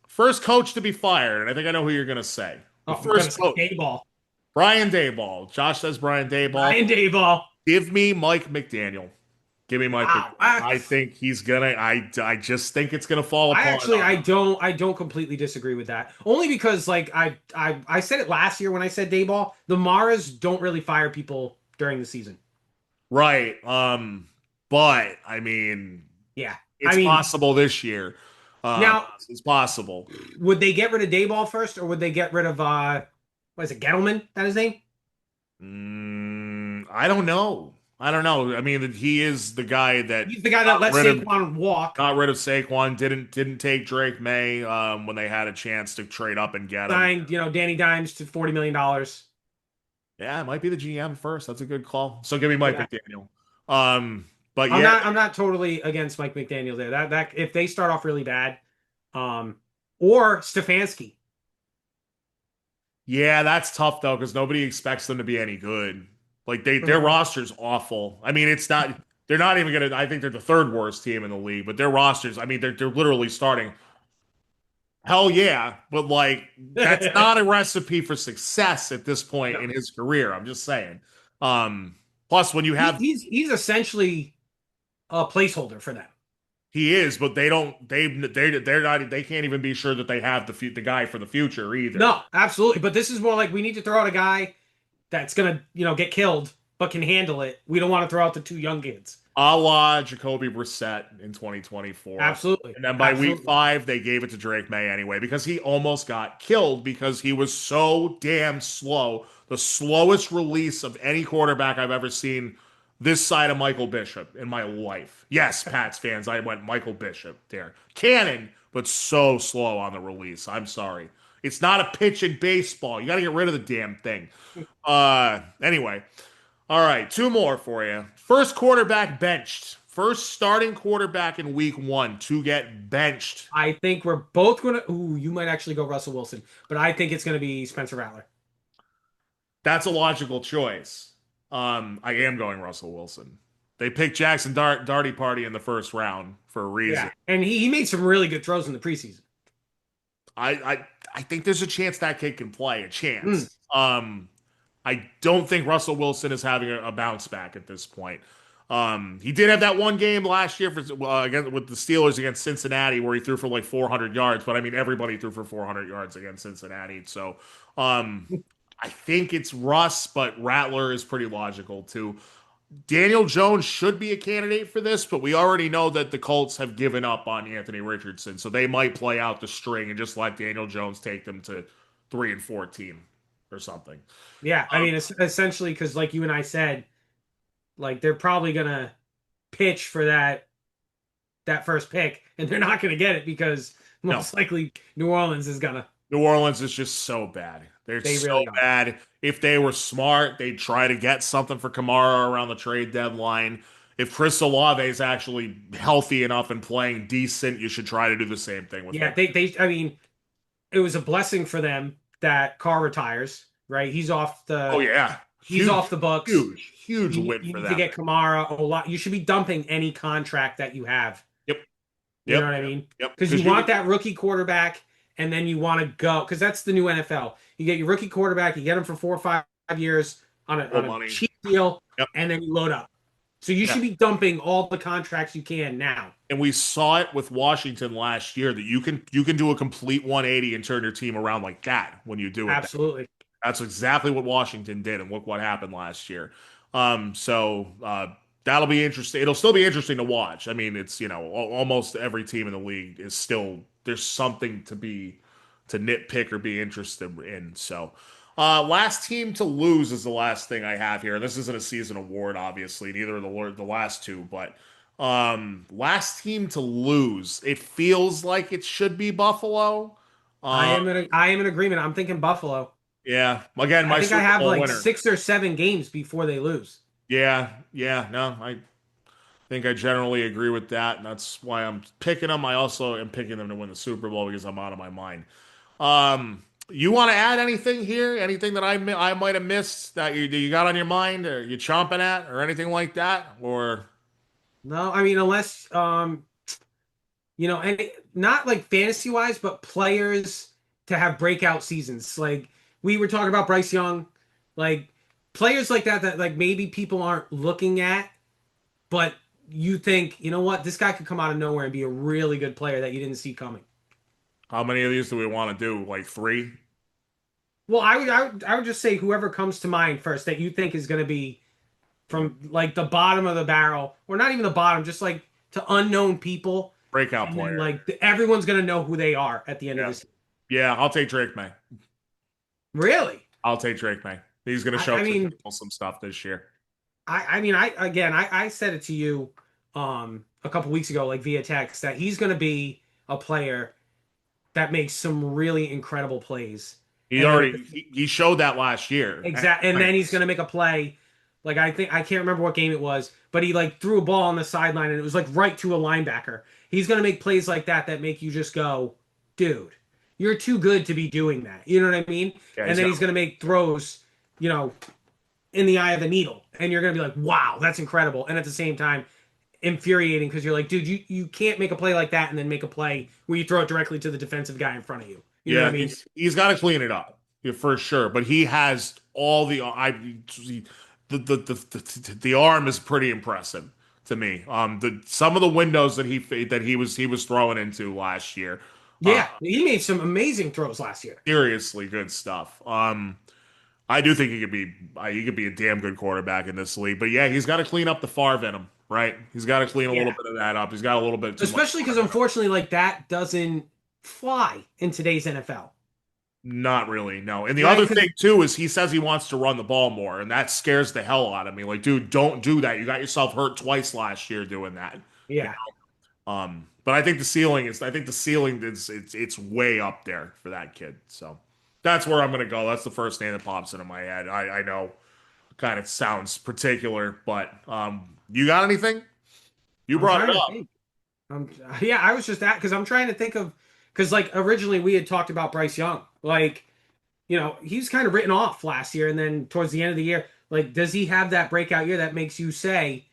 First coach to be fired, and I think I know who you're gonna say. The Oh, I'm gonna first say coach, Dayball. Brian Daboll. Josh says Brian Daboll. Brian Dayball. Give me Mike McDaniel. Give me Mike Wow. McDaniel. I think he's gonna. I just think it's gonna fall apart. I don't completely disagree with that. Only because like I said it last year when I said Dayball, the Maras don't really fire people during the season. Right. But I mean, Yeah. it's I mean, possible this year. now It's possible. would they get rid of Dayball first, or would they get rid of what is it, Gettleman? That his name? I don't know. I don't know. I mean, he is the guy that He's the guy that got let rid of Saquon walk, got rid of Saquon. Didn't take Drake May when they had a chance to trade up and get him. signed, Danny Dimes to $40 million. Yeah, it might be the GM first. That's a good call. So give me Mike Yeah. McDaniel. Um, but I'm yeah, not I'm not totally against Mike McDaniel there. That if they start off really bad, um, or Stefanski. yeah, that's tough though because nobody expects them to be any good. Like their Mhm. roster's awful. I mean, it's not. They're not even gonna. I think they're the third worst team in the league. But their rosters. I mean, they're literally starting. Hell yeah, but like that's not a recipe for success at this point No. in his career. I'm just saying. Plus, when you have He's essentially a placeholder for them. he is, but they don't. They're not. They can't even be sure that they have the guy for the future either. No, absolutely. But this is more like we need to throw out a guy that's gonna, get killed, but can handle it. We don't want to throw out the two young kids. A la Jacoby Brissett in 2024. Absolutely. And then by week Absolutely. 5, they gave it to Drake May anyway because he almost got killed because he was so damn slow. The slowest release of any quarterback I've ever seen this side of Michael Bishop in my life. Yes, Pats fans, I went Michael Bishop there. Cannon, but so slow on the release. I'm sorry. It's not a pitch in baseball. You got to get rid of the damn thing. Anyway. All right, two more for you. First quarterback benched. First starting quarterback in week 1 to get benched. I think we're both gonna. Ooh, you might actually go Russell Wilson, but I think it's gonna be Spencer Rattler. That's a logical choice. I am going Russell Wilson. They picked Jackson Darty Party in the first round for a reason. Yeah, and he made some really good throws in the preseason. I I, I think there's a chance that kid can play. A Mm. chance. I don't think Russell Wilson is having a bounce back at this point. He did have that one game last year against with the Steelers against Cincinnati where he threw for like 400 yards, but I mean everybody threw for 400 yards against Cincinnati. So, I think it's Russ, but Rattler is pretty logical too. Daniel Jones should be a candidate for this, but we already know that the Colts have given up on Anthony Richardson, so they might play out the string and just let Daniel Jones take them to 3-14 or something. Yeah, I mean, it's essentially because, like you and I said, like they're probably gonna pitch for that first pick, and they're not gonna get it because No, most likely New Orleans is gonna. New Orleans is just so bad. They're They so really are. bad. If they were smart, they'd try to get something for Kamara around the trade deadline. If Chris Olave is actually healthy enough and playing decent, you should try to do the same thing with Yeah, him. they. I mean, it was a blessing for them that Carr retires. Right, Oh yeah, he's huge, off the books. huge You, win you for need to them. get Kamara a lot. You should be dumping any contract that you have. Yep, You know yep, what I mean? yep. Because you want that rookie quarterback, and then you want to go because that's the new NFL. You get your rookie quarterback, you get him for 4 or 5 years on old a money. cheap deal, Yep. and then you load up. So you Yeah. should be dumping all the contracts you can now. And we saw it with Washington last year that you can do a complete 180 and turn your team around like that when you do it. Absolutely. That's exactly what Washington did, and look what happened last year. That'll be interesting. It'll still be interesting to watch. I mean, it's almost every team in the league is still there's something to nitpick or be interested in. So, last team to lose is the last thing I have here. This isn't a season award, obviously. Neither are the last two, but last team to lose. It feels like it should be Buffalo. Uh, I am in agreement. I'm thinking Buffalo. yeah. Again, I my think I Super have Bowl like winner. 6 or 7 games before they lose. Yeah, yeah, no, I think I generally agree with that, and that's why I'm picking them. I also am picking them to win the Super Bowl because I'm out of my mind. You want to add anything here? Anything that I might have missed that you got on your mind, or you chomping at, or anything like that? Or No, I mean unless and not like fantasy wise, but players to have breakout seasons. Like we were talking about Bryce Young, like players like that like maybe people aren't looking at, but you think, you know what, this guy could come out of nowhere and be a really good player that you didn't see coming. how many of these do we want to do? Like three? Well, I would just say whoever comes to mind first that you think is going to be from like the bottom of the barrel, or not even the bottom, just like to unknown people, Breakout and then player. like everyone's going to know who they are at the end of Yeah, this. yeah. I'll take Drake May. Really? I'll take Drake May. He's going to show I mean, some stuff this year. I mean, I said it to you a couple weeks ago, like via text, that he's going to be a player that makes some really incredible plays. He And then already he showed that last year. and then he's going to make a play. Like I think I can't remember what game it was, but he like threw a ball on the sideline and it was like right to a linebacker. He's going to make plays like that that make you just go, dude, you're too good to be doing that. You know what I mean? Yeah, And then he's going to make throws, you know, in the eye of the needle, and you're going to be like, wow, that's incredible. And at the same time, infuriating because you're like, dude, you can't make a play like that and then make a play where you throw it directly to the defensive guy in front of you. You know what yeah, I mean? he's got to clean it up, yeah, for sure. But he has all the arm is pretty impressive to me. The some of the windows that he was throwing into last year, uh, Yeah, he made some amazing throws last year. seriously good stuff. I do think he could be a damn good quarterback in this league. But yeah, he's got to clean up the Favre in him, right? He's got to clean a little Yeah, bit of that up. He's got a little bit too much. especially because unfortunately, like that doesn't fly in today's NFL, Not really, no. And the right? other Because thing too is he says he wants to run the ball more, and that scares the hell out of me. Like, dude, don't do that. You got yourself hurt twice last year doing that. yeah, But I think the ceiling is it's way up there for that kid. So that's where I'm gonna go. That's the first name that pops into my head. I know kind of sounds particular, but you got anything? You I'm brought it trying to up. think. Yeah, I was just that because I'm trying to think of because like originally we had talked about Bryce Young, like he's kind of written off last year, and then towards the end of the year, like does he have that breakout year that makes you say,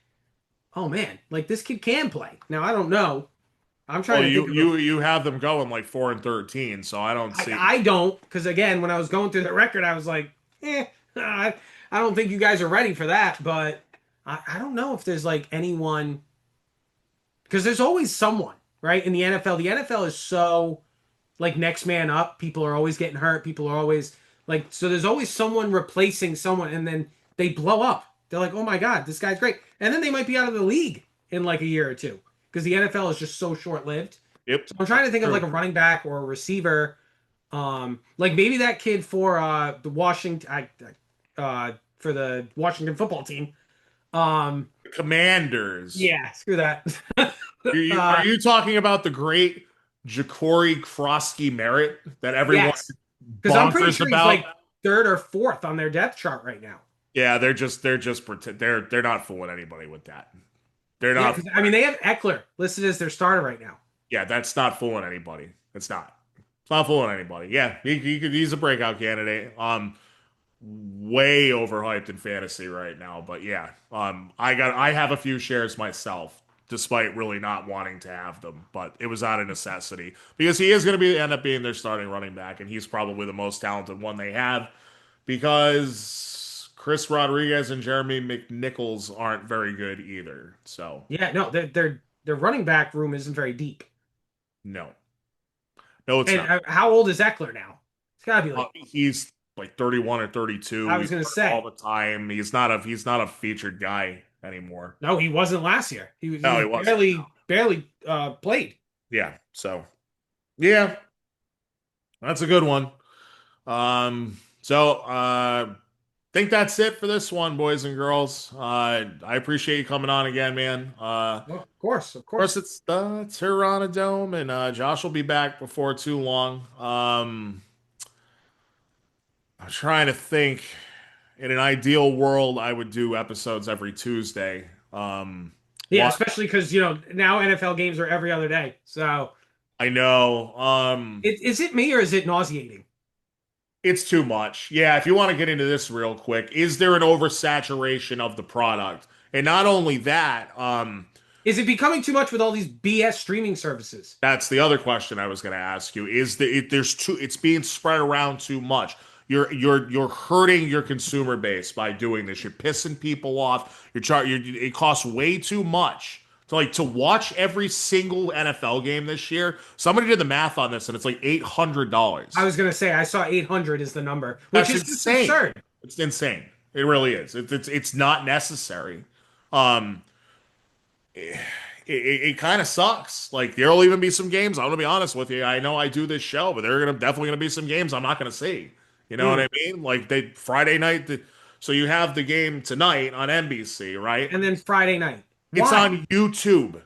oh man, like this kid can play? Now I don't know. I'm trying Well, to you think of you you have them going like 4-13, so I don't see. I don't because again, when I was going through the record, I was like, I don't think you guys are ready for that. But I don't know if there's like anyone because there's always someone right in the NFL. The NFL is so like next man up. People are always getting hurt. People are always like so. There's always someone replacing someone, and then they blow up. They're like, oh my god, this guy's great, and then they might be out of the league in like a year or two because the NFL is just so short lived. Yep. So I'm trying to think of like True. a running back or a receiver, like maybe that kid for the for the Washington football team. Commanders. Yeah, screw that. Are you talking about the great Ja'Cory Krosky Merritt that everyone Yes, because I'm pretty bonkers sure he's about? like third or fourth on their depth chart right now. Yeah, they're not fooling anybody with that. They're Yeah, not. because I mean they have Eckler listed as their starter right now. Yeah, that's not fooling anybody. It's not. It's not fooling anybody. Yeah, he's a breakout candidate. Way overhyped in fantasy right now, but yeah, I have a few shares myself, despite really not wanting to have them, but it was out of necessity because he is going to end up being their starting running back, and he's probably the most talented one they have because Chris Rodriguez and Jeremy McNichols aren't very good either. So Yeah, no, their running back room isn't very deep. no, no, it's And not. how old is Eckler now? It's got to be like He's like 31 or 32. I was He's gonna hurt say. all the time. He's not a featured guy anymore. No, he wasn't last year. No, he He wasn't. barely played. Yeah. So yeah, that's a good one. Think that's it for this one, boys and girls. I appreciate you coming on again, man. Well, of course, of Of course, course. it's the Terranadome, and Josh will be back before too long. I'm trying to think. In an ideal world, I would do episodes every Tuesday. Yeah, One, especially because now NFL games are every other day. So I know. is it me or is it nauseating? It's too much. Yeah, if you want to get into this real quick, is there an oversaturation of the product? And not only that, Is it becoming too much with all these BS streaming services? that's the other question I was going to ask you. It's being spread around too much. You're hurting your consumer base by doing this. You're pissing people off. It costs way too much to watch every single NFL game this year. Somebody did the math on this, and it's like $800. I was gonna say I saw 800 is the number, which That's is just insane. absurd. It's insane. It really is. It's not necessary. Um, it kind of sucks. Like there'll even be some games. I'm gonna be honest with you. I know I do this show, but there are definitely gonna be some games I'm not gonna see. You know what I mean? Like Friday night. So you have the game tonight on NBC, right? And then Friday night. It's Why? on YouTube.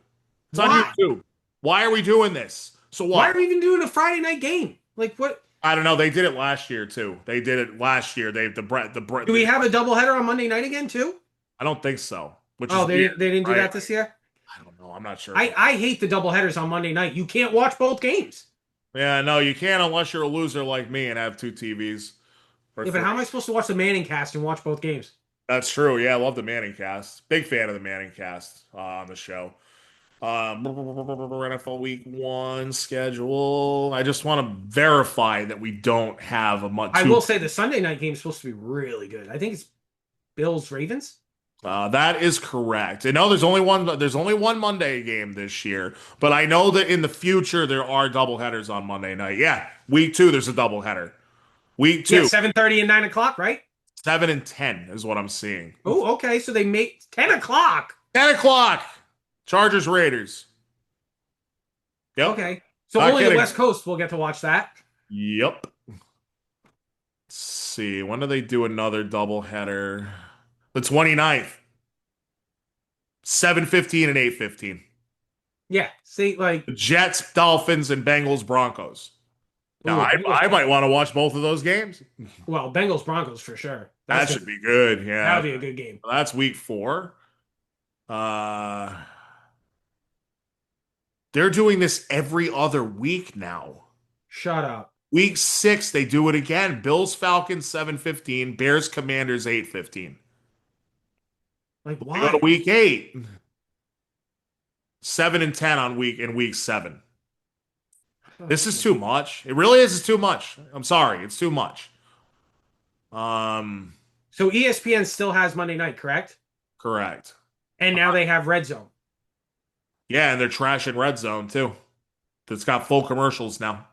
It's on Why? YouTube. Why are we doing this? So Why what? are we even doing a Friday night game? Like what? I don't know. They did it last year too. They did it last year. Do we have a doubleheader on Monday night again too? I don't think so. Which Oh, is they weird, didn't do right? that this year. I don't know. I'm not sure. I hate the doubleheaders on Monday night. You can't watch both games. Yeah, no, you can't unless you're a loser like me and have two TVs. Or Yeah, but three. how am I supposed to watch the Manning cast and watch both games? That's true. Yeah, I love the Manning cast. Big fan of the Manning cast on the show. NFL Week 1 schedule. I just want to verify that we don't have a much. I will say the Sunday night game is supposed to be really good. I think it's Bills Ravens. That is correct. I know there's only one. There's only one Monday game this year, but I know that in the future there are doubleheaders on Monday night. Yeah, week 2 there's a doubleheader. Week 2, Yeah, 7:30 and 9 o'clock, right? 7 and 10 is what I'm seeing. Oh, okay. So they made 10 o'clock. 10 o'clock. Chargers Raiders. Yep. Okay. So Not only kidding. the West Coast will get to watch that. Yep. Let's see. When do they do another doubleheader? The 29th. 7:15 and 8:15. Yeah. See, like, The Jets, Dolphins, and Bengals, Broncos. Now, ooh, I might want to watch both of those games. well, Bengals Broncos for sure. That That's should be good. Yeah. That'll be a good game. That's week 4. They're doing this every other week now. Shut up. Week 6, they do it again. Bills, Falcons, 7:15. Bears, Commanders, 8:15. Like, We why? go to week 8. 7 and 10 on week 7. This is too much. It really is too much. I'm sorry. It's too much. So ESPN still has Monday night, correct? Correct. And now they have Red Zone. Yeah, and they're trashing Red Zone too. It's got full commercials now.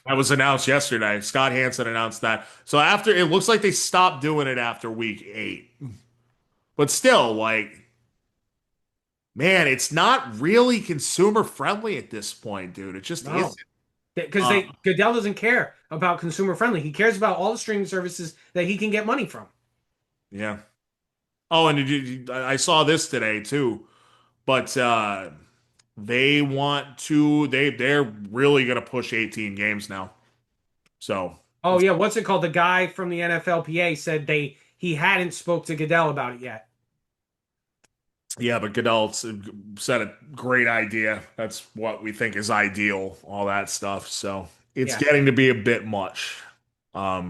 That was announced yesterday. Scott Hansen announced that. So after it looks like they stopped doing it after week 8. But still, like, man, it's not really consumer friendly at this point, dude. It just No. isn't. Because Goodell doesn't care about consumer friendly. He cares about all the streaming services that he can get money from. Yeah. Oh, and I saw this today too. But they want to they're really going to push 18 games now. So, Oh yeah, what's it called? The guy from the NFLPA said he hadn't spoke to Goodell about it yet. yeah, but Goodell said a great idea. That's what we think is ideal, all that stuff. So, it's Yeah. getting to be a bit much. But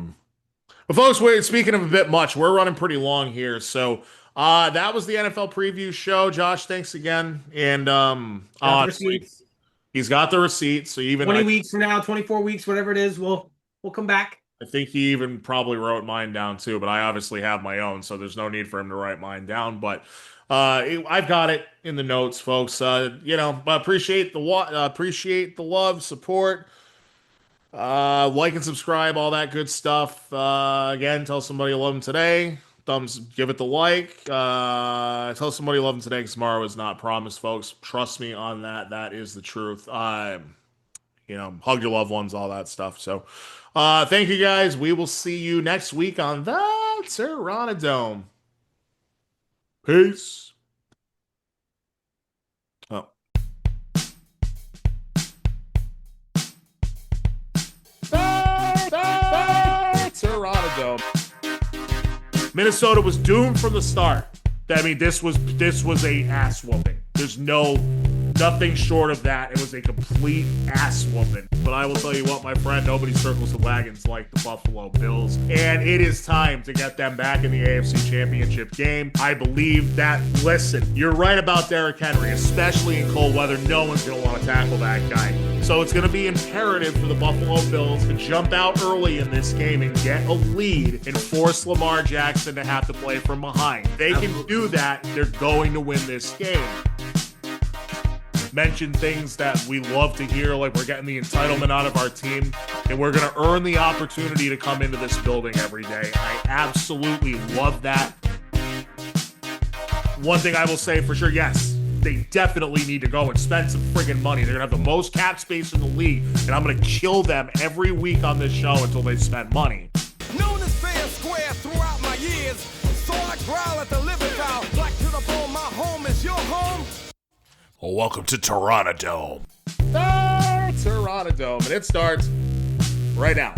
folks, speaking of a bit much, we're running pretty long here. So, that was the NFL preview show. Josh, thanks again. And Got the honestly, receipts. he's got the receipt. So even 20 weeks from now, 24 weeks, whatever it is, we'll come back. I think he even probably wrote mine down too, but I obviously have my own, so there's no need for him to write mine down. But I've got it in the notes, folks. Appreciate the love, support, like and subscribe, all that good stuff. Again, tell somebody you love them today. Give it the like. Tell somebody you love them today, because tomorrow is not promised, folks. Trust me on that. That is the truth. Hug your loved ones, all that stuff. So, thank you guys. We will see you next week on the Terranadome. Peace. Oh. Terranadome. Minnesota was doomed from the start. I mean, this was a ass whooping. There's nothing short of that. It was a complete ass whooping. But I will tell you what, my friend, nobody circles the wagons like the Buffalo Bills. And it is time to get them back in the AFC Championship game. I believe that. Listen, you're right about Derrick Henry, especially in cold weather. No one's going to want to tackle that guy. So it's going to be imperative for the Buffalo Bills to jump out early in this game and get a lead and force Lamar Jackson to have to play from behind. If they can do that, they're going to win this game. Mention things that we love to hear, like we're getting the entitlement out of our team, and we're going to earn the opportunity to come into this building every day. I absolutely love that. One thing I will say for sure, yes, they definitely need to go and spend some friggin' money. They're going to have the most cap space in the league, and I'm going to kill them every week on this show until they spend money. Known as growl at the living foul. Black to the bone, my home is your home. Well, welcome to Terranadome. Terranadome, and it starts right now.